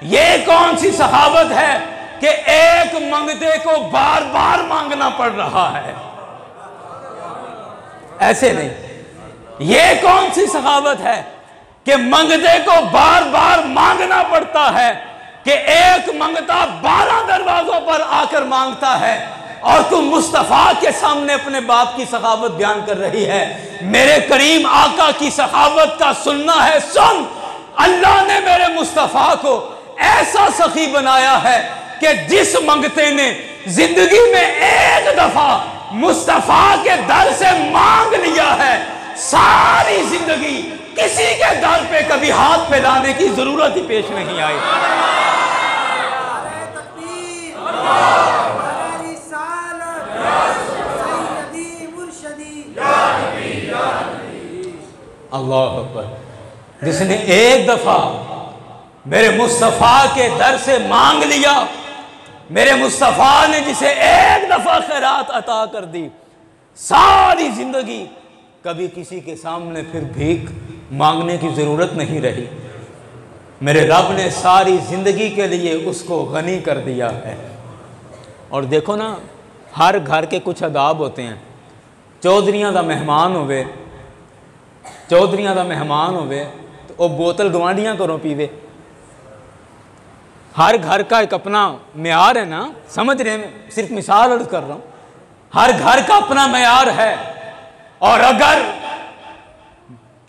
ये कौन सी सखावत है कि एक मंगते को बार बार मांगना पड़ रहा है। ऐसे नहीं, ये कौन सी सखावत है कि मंगते को बार बार मांगना पड़ता है, कि एक मंगता 12 दरवाजों पर आकर मांगता है और तुम मुस्तफ़ा के सामने अपने बाप की सखावत बयान कर रही है। मेरे करीम आका की सखावत का सुनना है, सुन। अल्लाह ने मेरे मुस्तफ़ा को ऐसा सखी बनाया है कि जिस मंगते ने जिंदगी में एक दफा मुस्तफ़ा के दर से मांग लिया है, सारी जिंदगी किसी के दर पे कभी हाथ फैलाने की जरूरत ही पेश नहीं आई। अल्लाह अकबर। जिसने एक दफा मेरे मुस्तफ़ा के दर से मांग लिया, मेरे मुस्तफ़ा ने जिसे एक दफा खैरात अता कर दी, सारी जिंदगी कभी किसी के सामने फिर भीख मांगने की जरूरत नहीं रही। मेरे रब ने सारी जिंदगी के लिए उसको गनी कर दिया है। और देखो ना, हर घर के कुछ आदाब होते हैं। चौधरियां दा मेहमान होवे, चौधरियां दा मेहमान होवे तो वो बोतल गवांढियां घरों पीवे। हर घर का एक अपना म्यार है ना, समझ रहे हैं, सिर्फ मिसाल अर्ज कर रहा हूं। हर घर का अपना म्यार है, और अगर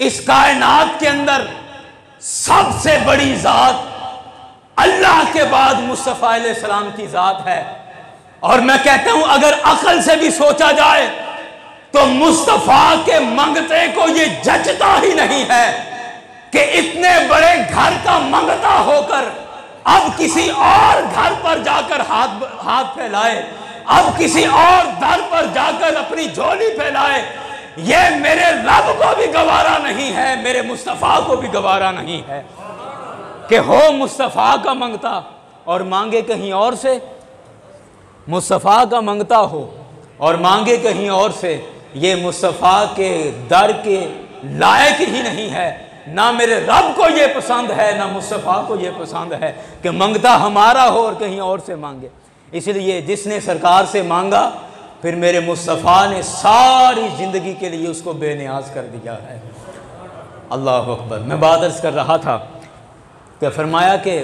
इस कायनात के अंदर सबसे बड़ी जात अल्लाह के बाद मुस्तफ़ा अलैहिस्सलाम की जात है, और मैं कहता हूं अगर अकल से भी सोचा जाए तो मुस्तफ़ा के मंगते को यह जचता ही नहीं है कि इतने बड़े घर का मंगता होकर अब किसी और घर पर जाकर हाथ फैलाए, अब किसी और दर पर जाकर अपनी झोली फैलाए। ये मेरे रब को भी गवारा नहीं है, मेरे मुस्तफ़ा को भी गवारा नहीं है कि हो मुस्तफ़ा का मंगता और मांगे कहीं और से। मुस्तफ़ा का मंगता हो और मांगे कहीं और से, ये मुस्तफ़ा के दर के लायक ही नहीं है। ना मेरे रब को ये पसंद है, ना मुस्तफ़ा को ये पसंद है कि मंगता हमारा हो और कहीं और से मांगे। इसलिए जिसने सरकार से मांगा, फिर मेरे मुस्तफ़ा ने सारी ज़िंदगी के लिए उसको बेनियाज कर दिया है। अल्लाह अकबर। मैं बात अर्ज़ कर रहा था कि फरमाया कि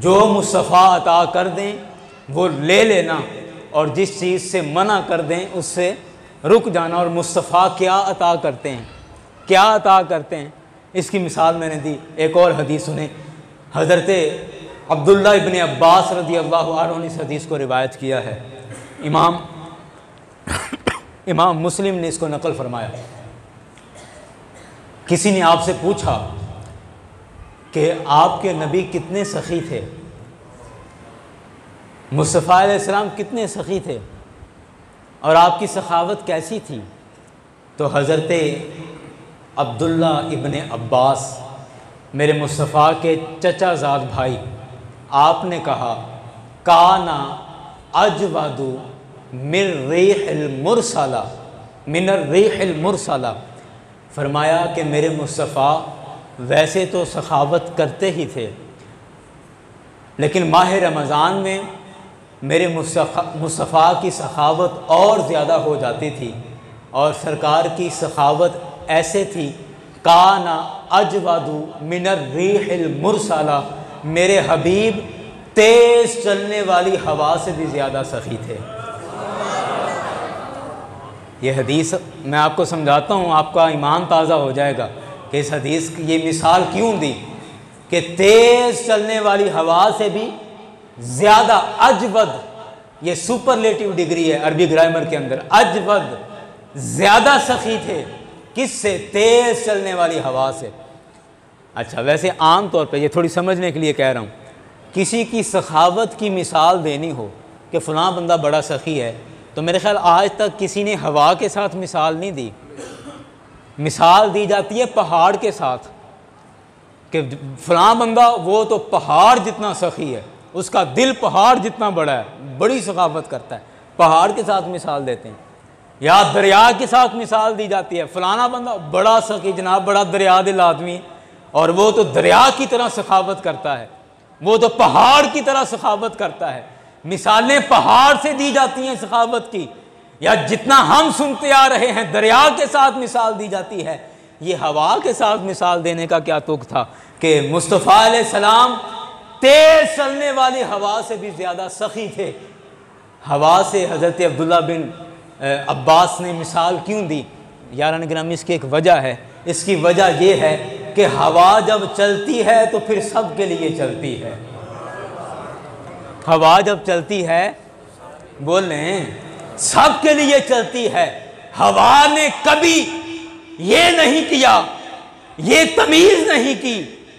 जो मुस्तफ़ा अता कर दें वो ले लेना, और जिस चीज़ से मना कर दें उससे रुक जाना। और मुस्तफ़ा क्या अता करते हैं, क्या अता करते हैं, इसकी मिसाल मैंने दी। एक और हदीस सुने, हज़रत अब्दुल्ला इब्न अब्बास रज़ी अल्लाहु अन्हु ने इस हदीस को रिवायत किया है। इमाम मुस्लिम ने इसको नकल फरमाया। किसी ने आपसे पूछा कि आपके नबी कितने सखी थे, मुस्तफ़ा अलैहिस्सलाम कितने सखी थे और आपकी सखावत कैसी थी? तो हज़रत अब्दुल्ला इब्न अब्बास, मेरे मुस्तफ़ा के चचाज़ाद भाई, आपने कहा काना अजवदु मिन रिहिल मुरसला, मिनर रिहिल मुरसला। फरमाया कि मेरे मुस्तफ़ा वैसे तो सखावत करते ही थे, लेकिन माह रमज़ान में मेरे मुस्तफ़ा की सखावत और ज़्यादा हो जाती थी। और सरकार की सखावत ऐसे थी, काना अजवदु मिनर रिहिल मुरसला, मेरे हबीब तेज़ चलने वाली हवा से भी ज़्यादा सखी थे। ये हदीस मैं आपको समझाता हूँ, आपका ईमान ताज़ा हो जाएगा कि इस हदीस की ये मिसाल क्यों दी कि तेज़ चलने वाली हवा से भी ज़्यादा। अजवद ये सुपरलेटिव डिग्री है अरबी ग्रामर के अंदर। अजवद ज़्यादा सखी थे, किससे? तेज़ चलने वाली हवा से। अच्छा, वैसे आम तौर पे ये थोड़ी समझने के लिए कह रहा हूँ, किसी की सखावत की मिसाल देनी हो कि फ़लाँ बंदा बड़ा सखी है, तो मेरे ख्याल आज तक किसी ने हवा के साथ मिसाल नहीं दी। मिसाल दी जाती है पहाड़ के साथ कि फ़लाँ बंदा वो तो पहाड़ जितना सखी है, उसका दिल पहाड़ जितना बड़ा है, बड़ी सखावत करता है, पहाड़ के साथ मिसाल देते हैं। या दरिया के साथ मिसाल दी जाती है, फ़लाना बंदा बड़ा सखी जनाब, बड़ा दरिया दिल आदमी, और वो तो दरिया की तरह सखावत करता है, वो तो पहाड़ की तरह सखावत करता है। मिसालें पहाड़ से दी जाती हैं सखावत की, या जितना हम सुनते आ रहे हैं दरिया के साथ मिसाल दी जाती है। ये हवा के साथ मिसाल देने का क्या तुक था कि मुस्तफ़ा अलैहिस्सलाम तेज़ चलने वाली हवा से भी ज़्यादा सखी थे। हवा से हज़रत अब्दुल्ला बिन अब्बास ने मिसाल क्यों दी? यारान गिरामी, इसकी एक वजह है। इसकी वजह यह है कि हवा जब चलती है तो फिर सब के लिए चलती है। हवा जब चलती है, बोल रहे हैं, सब के लिए चलती है। हवा ने कभी ये नहीं किया, ये तमीज़ नहीं की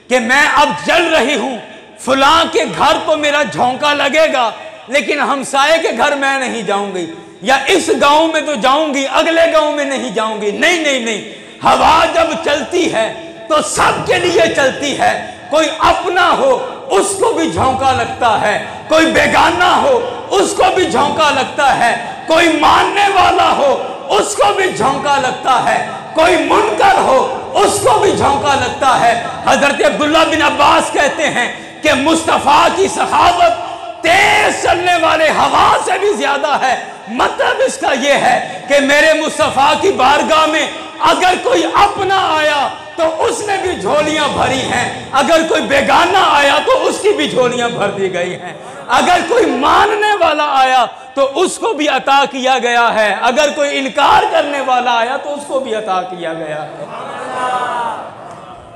कि मैं अब चल रही हूँ, फलां के घर तो मेरा झोंका लगेगा लेकिन हमसाये के घर मैं नहीं जाऊंगी, या इस गांव में तो जाऊंगी अगले गांव में नहीं जाऊंगी। नहीं नहीं नहीं, हवा जब चलती है तो सबके लिए चलती है। कोई अपना हो उसको भी झोंका लगता है, कोई बेगाना हो उसको भी झोंका लगता है, कोई मानने वाला हो उसको भी झोंका लगता है, कोई मुनकर हो उसको भी झोंका लगता है। हजरत अब्दुल्ला बिन अब्बास कहते हैं कि मुस्तफ़ा की सखावत तेज चलने वाले हवा से भी ज्यादा है। मतलब इसका यह है कि मेरे मुस्तफा की बारगाह में अगर कोई अपना आया तो उसने भी झोलियां भरी हैं, अगर कोई बेगाना आया तो उसकी भी झोलियां भर दी गई हैं, अगर कोई मानने वाला आया तो उसको भी अता किया गया है, अगर कोई इनकार करने वाला आया तो उसको भी अता किया गया है।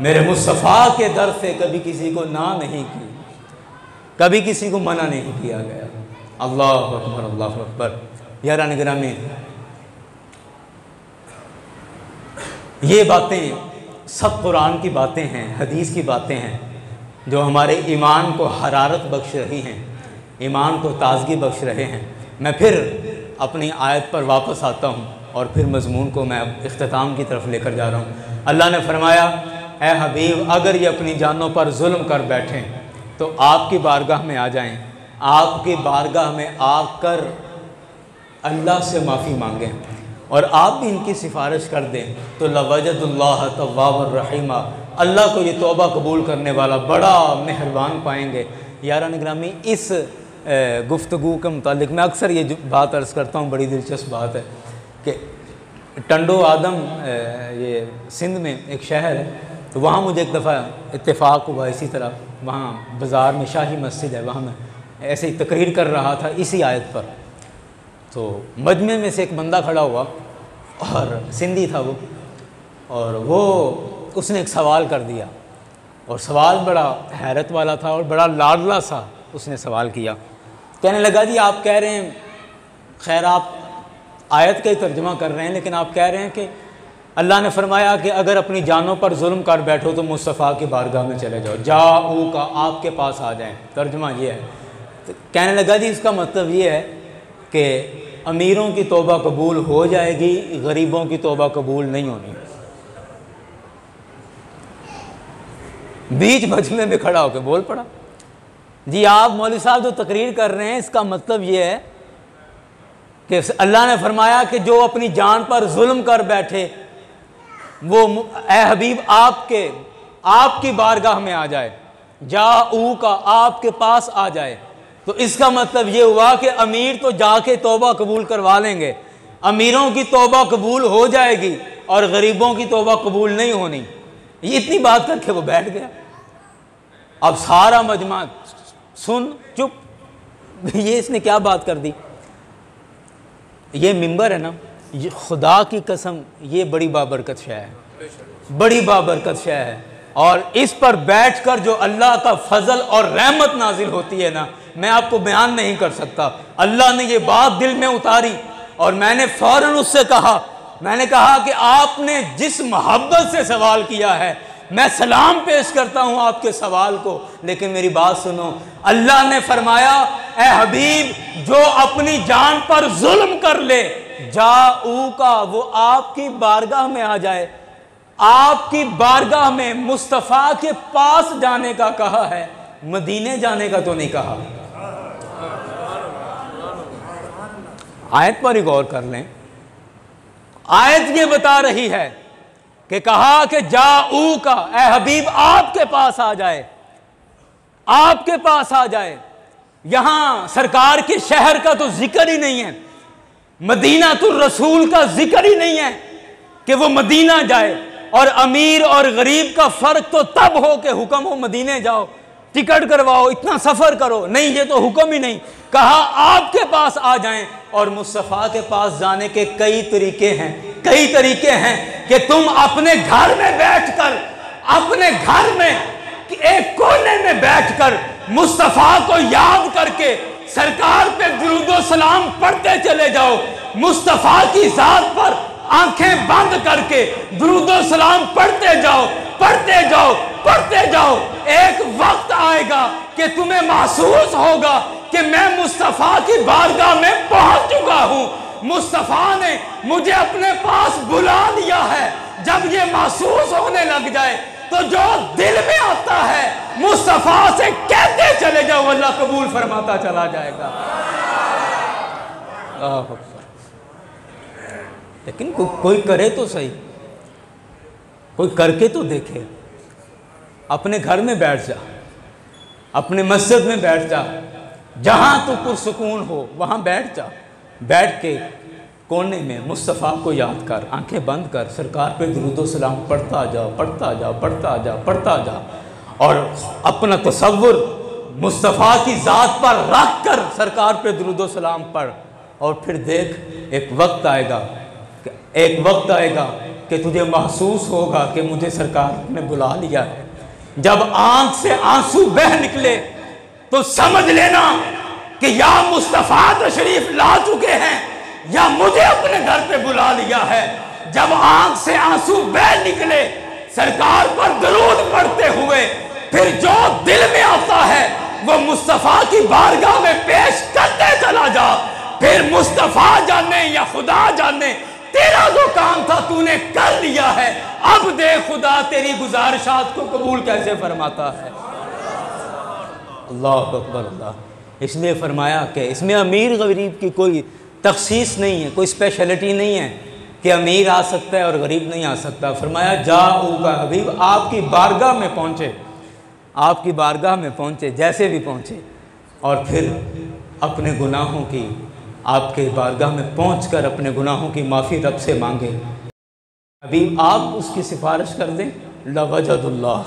मेरे मुस्तफा के दर से कभी किसी को ना नहीं की, कभी किसी को मना नहीं किया गया। अल्लाह अकबर, अल्लाह अकबर। यारान गिरामी, ये बातें सब कुरान की बातें हैं, हदीस की बातें हैं, जो हमारे ईमान को हरारत बख्श रही हैं, ईमान को ताजगी बख्श रहे हैं। मैं फिर अपनी आयत पर वापस आता हूँ और फिर मज़मून को मैं इख्तिताम की तरफ लेकर जा रहा हूँ। अल्लाह ने फरमाया, ए हबीब, अगर ये अपनी जानों पर जुल्म कर बैठें तो आपकी बारगाह में आ जाएं, आपकी बारगाह में आकर अल्लाह से माफ़ी मांगें और आप भी इनकी सिफारिश कर दें तो लवजदुल्लाह तव्वाबर रहीमा, अल्लाह को ये तौबा कबूल करने वाला बड़ा मेहरबान पाएंगे। यारान ग्रामी, इस गुफ्तगू के मुतालिक मैं अक्सर ये बात अर्ज़ करता हूँ, बड़ी दिलचस्प बात है कि टंडो आदम ये सिंध में एक शहर है, तो वहाँ मुझे एक दफ़ा इत्तेफाक हुआ इसी तरह, वहाँ बाज़ार में शाही मस्जिद है, वहाँ मैं ऐसे ही तकरीर कर रहा था इसी आयत पर। तो मजमे में से एक बंदा खड़ा हुआ और सिंधी था वो, और वो उसने एक सवाल कर दिया, और सवाल बड़ा हैरत वाला था और बड़ा लाडला सा उसने सवाल किया। कहने लगा, जी आप कह रहे हैं, खैर आप आयत का ही तर्जुमा कर रहे हैं, लेकिन आप कह रहे हैं कि अल्लाह ने फरमाया कि अगर अपनी जानों पर जुल्म कर बैठो तो मुस्तफ़ा की बारगाह में चले जाओ, जाऊ का आपके पास आ जाएं। तर्जुमा ये है। तो कहने लगा, जी इसका मतलब ये है कि अमीरों की तौबा कबूल हो जाएगी, गरीबों की तौबा कबूल नहीं होनी। बीच मजमे में खड़ा होकर बोल पड़ा, जी आप मौलवी साहब जो तकरीर कर रहे हैं इसका मतलब ये है कि अल्लाह ने फरमाया कि जो अपनी जान पर जुल्म कर बैठे वो ए हबीब आपकी बारगाह में आ जाए, जाऊ का आपके पास आ जाए। तो इसका मतलब ये हुआ कि अमीर तो जाके तौबा कबूल करवा लेंगे, अमीरों की तौबा कबूल हो जाएगी और गरीबों की तौबा कबूल नहीं होनी। ये इतनी बात करके वो बैठ गया। अब सारा मजमा सुन चुप, ये इसने क्या बात कर दी। ये मिंबर है ना, ये खुदा की कसम ये बड़ी बाबरकत शय है, बड़ी बाबरकत शय है, और इस पर बैठकर जो अल्लाह का फजल और रहमत नाजिल होती है ना, मैं आपको बयान नहीं कर सकता। अल्लाह ने ये बात दिल में उतारी और मैंने फौरन उससे कहा, मैंने कहा कि आपने जिस मोहब्बत से सवाल किया है मैं सलाम पेश करता हूं आपके सवाल को, लेकिन मेरी बात सुनो। अल्लाह ने फरमाया, ए हबीब जो अपनी जान पर जुल्म कर ले, जाऊ का वो आपकी बारगाह में आ जाए। आपकी बारगाह में मुस्तफ़ा के पास जाने का कहा है, मदीने जाने का तो नहीं कहा। आयत पर ही गौर कर लें। आयत ये बता रही है कि कहा कि जाऊ का, ए हबीब आपके पास आ जाए, आपके पास आ जाए। यहां सरकार के शहर का तो जिक्र ही नहीं है, मदीना तो रसूल का जिक्र ही नहीं है कि वो मदीना जाए। और अमीर और गरीब का फर्क तो तब हो कि हुक्म हो मदीने जाओ, टिकट करवाओ, इतना सफर करो, नहीं ये तो हुक्म ही नहीं। कहा आपके पास आ जाएं। और मुस्तफ़ा के पास जाने के कई तरीके हैं, कई तरीके हैं कि तुम अपने घर में बैठकर, अपने घर में एक कोने में बैठकर मुस्तफ़ा को याद करके सरकार पे दुरूद सलाम पढ़ते चले जाओ। मुस्तफ़ा की जात पर आंखें बंद करके दुरूद सलाम पढ़ते जाओ, पढ़ते जाओ, पढ़ते जाओ। एक वक्त आएगा कि तुम्हें महसूस होगा कि मैं मुस्तफ़ा की बारगाह में पहुंच चुका हूं, मुस्तफ़ा ने मुझे अपने पास बुला लिया है। जब ये महसूस होने लग जाए तो जो दिल में आता है मुस्तफ़ा से कहते चले जाओ, अल्लाह कबूल फरमाता चला जाएगा। लेकिन कोई करे तो सही, कोई करके तो देखे। अपने घर में बैठ जा, अपने मस्जिद में बैठ जा, जहाँ तू पुरसुकून हो वहाँ बैठ जा, बैठ के कोने में मुस्तफ़ा को याद कर, आंखें बंद कर, सरकार पे दुरूद सलाम पढ़ता जा, पढ़ता जा, पढ़ता जा, पढ़ता जा, और अपना तसव्वुर मुस्तफ़ा की ज़ात पर रख कर सरकार पे दुरूद सलाम पढ़। और फिर देख एक वक्त आएगा कि तुझे महसूस होगा कि मुझे सरकार ने बुला लिया है। जब आंख से आंसू बह निकले तो समझ लेना कि या मुस्तफ़ा तशरीफ ला चुके हैं या मुझे अपने घर पे बुला लिया है। जब आंख से आंसू बह निकले सरकार पर दरूद पढ़ते हुए, फिर जो दिल में आता है वो मुस्तफ़ा की बारगाह में पेश करते चला जा। फिर मुस्तफ़ा जाने या खुदा जाने, तेरा जो काम था तूने कर लिया है। अब देख खुदा तेरी गुजारिशात को कबूल कैसे फरमाता है। अल्लाह अकबर अल्लाह। इसलिए फरमाया कि इसमें अमीर गरीब की कोई तखसीस नहीं है, कोई स्पेशलिटी नहीं है कि अमीर आ सकता है और गरीब नहीं आ सकता। फरमाया जाऊगा हबीब, आपकी बारगाह में पहुँचे, आपकी बारगाह में पहुँचे जैसे भी पहुँचे, और फिर अपने गुनाहों की, आपके बारगाह में पहुंचकर अपने गुनाहों की माफ़ी रब से मांगे। अभी आप उसकी सिफारिश कर दें, लवजदुल्लाह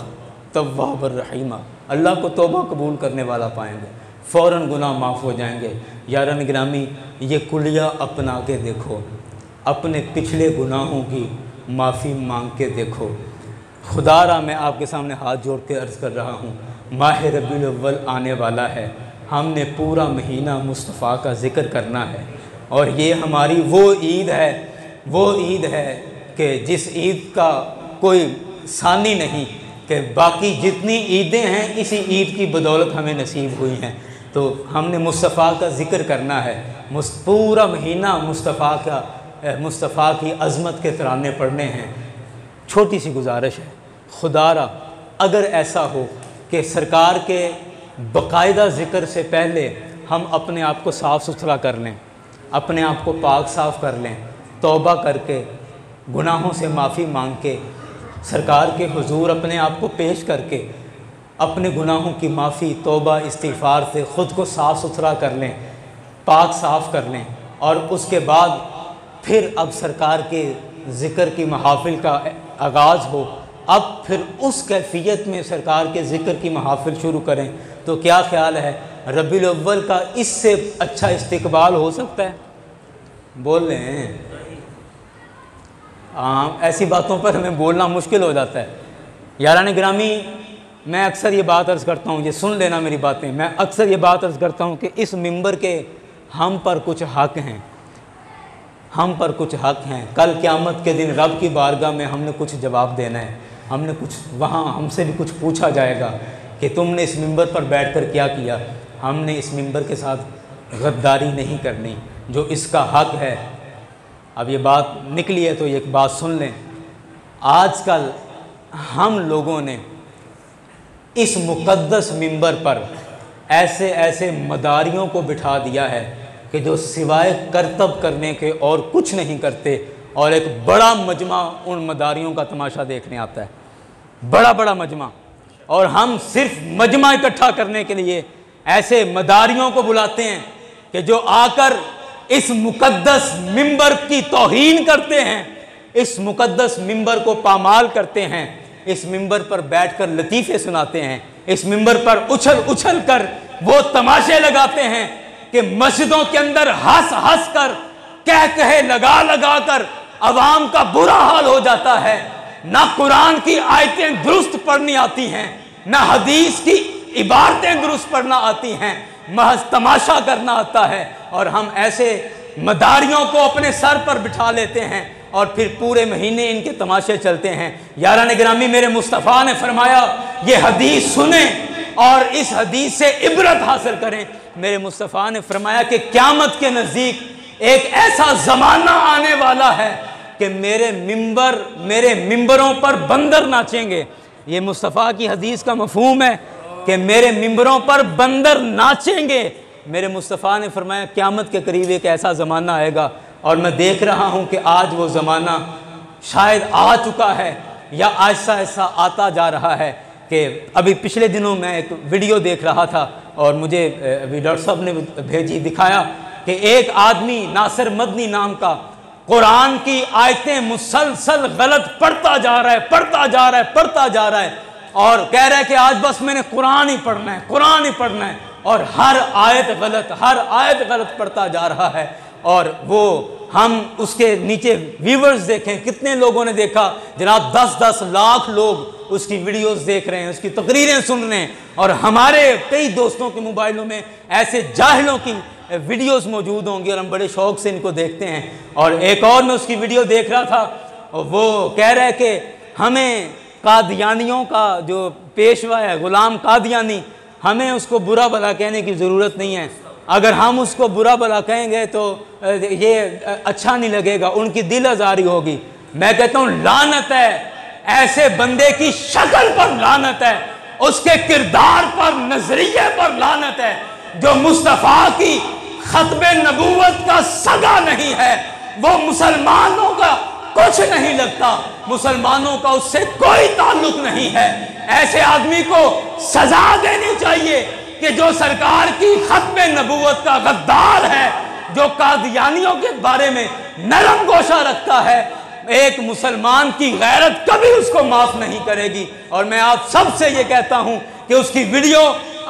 तव्वाबर रहीमा, अल्लाह को तौबा कबूल करने वाला पाएंगे, फ़ौरन गुनाह माफ़ हो जाएंगे। यारन गिरामी, ये कुलिया अपना के देखो, अपने पिछले गुनाहों की माफ़ी मांग के देखो। खुदारा मैं आपके सामने हाथ जोड़ के अर्ज़ कर रहा हूँ, माह रबीउल अव्वल आने वाला है, हमने पूरा महीना मुस्तफ़ा का ज़िक्र करना है। और ये हमारी वो ईद है कि जिस ईद का कोई सानी नहीं, कि बाकी जितनी ईदें हैं इसी ईद की बदौलत हमें नसीब हुई हैं। तो हमने मुस्तफ़ा का ज़िक्र करना है, पूरा महीना मुस्तफ़ा की अज़मत के तराने पढ़ने हैं। छोटी सी गुजारिश है, खुदारा अगर ऐसा हो कि सरकार के बाकायदा ज़िक्र से पहले हम अपने आप को साफ़ सुथरा कर लें, अपने आप को पाक साफ़ कर लें, तौबा करके गुनाहों से माफ़ी मांग के सरकार के हुजूर अपने आप को पेश करके अपने गुनाहों की माफ़ी, तौबा, इस्तिग़फ़ार से ख़ुद को साफ़ सुथरा कर लें, पाक साफ़ कर लें, और उसके बाद फिर अब सरकार के ज़िक्र की महाफ़िल का आगाज़ हो। अब फिर उस कैफियत में सरकार के ज़िक्र की महाफ़िल शुरू करें, तो क्या ख्याल है रबीउल अव्वल का इससे अच्छा इस्तिक़बाल हो सकता है? बोल रहे हैं। ऐसी बातों पर हमें बोलना मुश्किल हो जाता है। यारान गिरामी, मैं अक्सर ये बात अर्ज़ करता हूँ, ये सुन लेना मेरी बातें, मैं अक्सर ये बात अर्ज़ करता हूँ कि इस मिंबर के हम पर कुछ हक़ हैं, हम पर कुछ हक़ हैं। कल क़यामत के दिन रब की बारगाह में हमने कुछ जवाब देना है, हमने कुछ, वहाँ हमसे भी कुछ पूछा जाएगा कि तुमने इस मिंबर पर बैठकर क्या किया। हमने इस मिंबर के साथ गद्दारी नहीं करनी, जो इसका हक़ है। अब ये बात निकली है तो एक बात सुन लें। आजकल हम लोगों ने इस मुक़द्दस मिंबर पर ऐसे ऐसे मदारियों को बिठा दिया है कि जो सिवाय करतब करने के और कुछ नहीं करते, और एक बड़ा मजमा उन मदारियों का तमाशा देखने आता है, बड़ा बड़ा मजमा। और हम सिर्फ मजमा इकट्ठा करने के लिए ऐसे मदारियों को बुलाते हैं कि जो आकर इस मुक़द्दस मिंबर की तौहीन करते हैं, इस मुक़द्दस मिंबर को पामाल करते हैं, इस मिंबर पर बैठकर लतीफ़े सुनाते हैं, इस मिंबर पर उछल उछल कर वो तमाशे लगाते हैं कि मस्जिदों के अंदर हंस हंस कर, कह कहे लगा लगा कर अवाम का बुरा हाल हो जाता है। ना कुरान की आयतें दुरुस्त पढ़नी आती हैं, ना हदीस की इबारतें दुरुस्त पढ़ना आती हैं, महज तमाशा करना आता है। और हम ऐसे मदारियों को अपने सर पर बिठा लेते हैं और फिर पूरे महीने इनके तमाशे चलते हैं। यारान गिरामी, मेरे मुस्तफ़ा ने फरमाया ये हदीस सुने और इस हदीस से इबरत हासिल करें। मेरे मुस्तफ़ा ने फरमाया कि क़यामत के नज़दीक एक ऐसा ज़माना आने वाला है कि मेरे मिंबरों पर बंदर नाचेंगे। ये मुस्तफ़ा की हदीस का मफ़हूम है कि मेरे मिंबरों पर बंदर नाचेंगे। मेरे मुस्तफ़ा ने फरमाया क़यामत के करीब एक ऐसा ज़माना आएगा, और मैं देख रहा हूँ कि आज वो ज़माना शायद आ चुका है या आहिस्ता आहिस्ता आता जा रहा है कि अभी पिछले दिनों मैं एक वीडियो देख रहा था और मुझे अभी डॉक्टर साहब ने भेजी, दिखाया कि एक आदमी नासिर मदनी नाम का कुरान की आयतें मुसलसल गलत पढ़ता जा रहा है, पढ़ता जा रहा है, पढ़ता जा रहा है और कह रहा है कि आज बस मैंने कुरान ही पढ़ना है, कुरान ही पढ़ना है, और हर आयत गलत पढ़ता जा रहा है। और वो हम उसके नीचे व्यूवर्स देखें, कितने लोगों ने देखा जनाब, 10-10 लाख लोग उसकी वीडियोस देख रहे हैं, उसकी तकरीरें सुन रहे हैं। और हमारे कई दोस्तों के मोबाइलों में ऐसे जाहिलों की वीडियोस मौजूद होंगी और हम बड़े शौक से इनको देखते हैं। और एक और मैं उसकी वीडियो देख रहा था और वो कह रहा है कि हमें कादियानियों का जो पेशवा है गुलाम कादियानी, हमें उसको बुरा भला कहने की ज़रूरत नहीं है। अगर हम उसको बुरा भला कहेंगे तो ये अच्छा नहीं लगेगा, उनकी दिल आज़ारी होगी। मैं कहता हूँ लानत है ऐसे बंदे की शक्ल पर, लानत है उसके किरदार पर, नजरिए पर लानत है जो मुस्तफ़ा की खत्मे नबूवत का सगा नहीं है। वो मुसलमानों का कुछ नहीं लगता, मुसलमानों का उससे कोई ताल्लुक नहीं है। ऐसे आदमी को सजा देनी चाहिए कि जो सरकार की खत्मे नबूवत का गद्दार है, जो कादियानियों के बारे में नरम गोशा रखता है। एक मुसलमान की गैरत कभी उसको माफ नहीं करेगी। और मैं आप सबसे ये कहता हूं कि उसकी वीडियो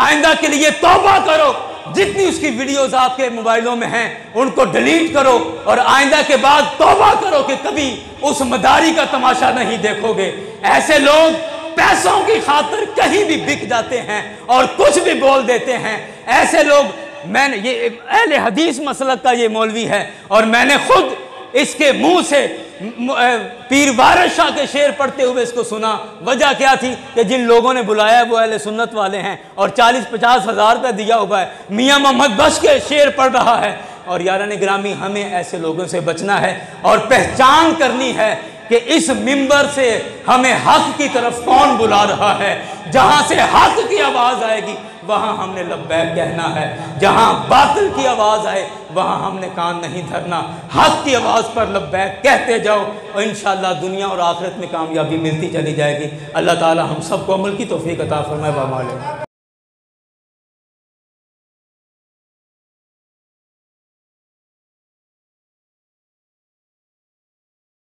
आइंदा के लिए तौबा करो, जितनी उसकी वीडियोस आपके मोबाइलों में हैं उनको डिलीट करो और आइंदा के बाद तौबा करो कि कभी उस मदारी का तमाशा नहीं देखोगे। ऐसे लोग पैसों की खातिर कहीं भी बिक जाते हैं और कुछ भी बोल देते हैं। ऐसे लोग, मैंने ये अहले हदीस मसलक का ये मौलवी है और मैंने खुद इसके मुंह से पीर वारिस शाह के शेर पढ़ते हुए इसको सुना। वजह क्या थी कि जिन लोगों ने बुलाया वो अहले सुन्नत वाले हैं और 40-50 हज़ार रुपया दिया हुआ है, मियाँ मोहम्मद बख्श के शेर पढ़ रहा है। और यारान गिरामी, हमें ऐसे लोगों से बचना है और पहचान करनी है कि इस मिंबर से हमें हक की तरफ कौन बुला रहा है। जहाँ से हक की आवाज़ आएगी वहाँ हमने लब्बैक कहना है, जहाँ बातिल की आवाज़ आए वहाँ हमने कान नहीं धरना। हक की आवाज़ पर लब्बैक कहते जाओ और इंशाअल्लाह दुनिया और आखिरत में कामयाबी मिलती चली जाएगी। अल्लाह ताला हम सबको अमल की तौफीक अता फरमाए।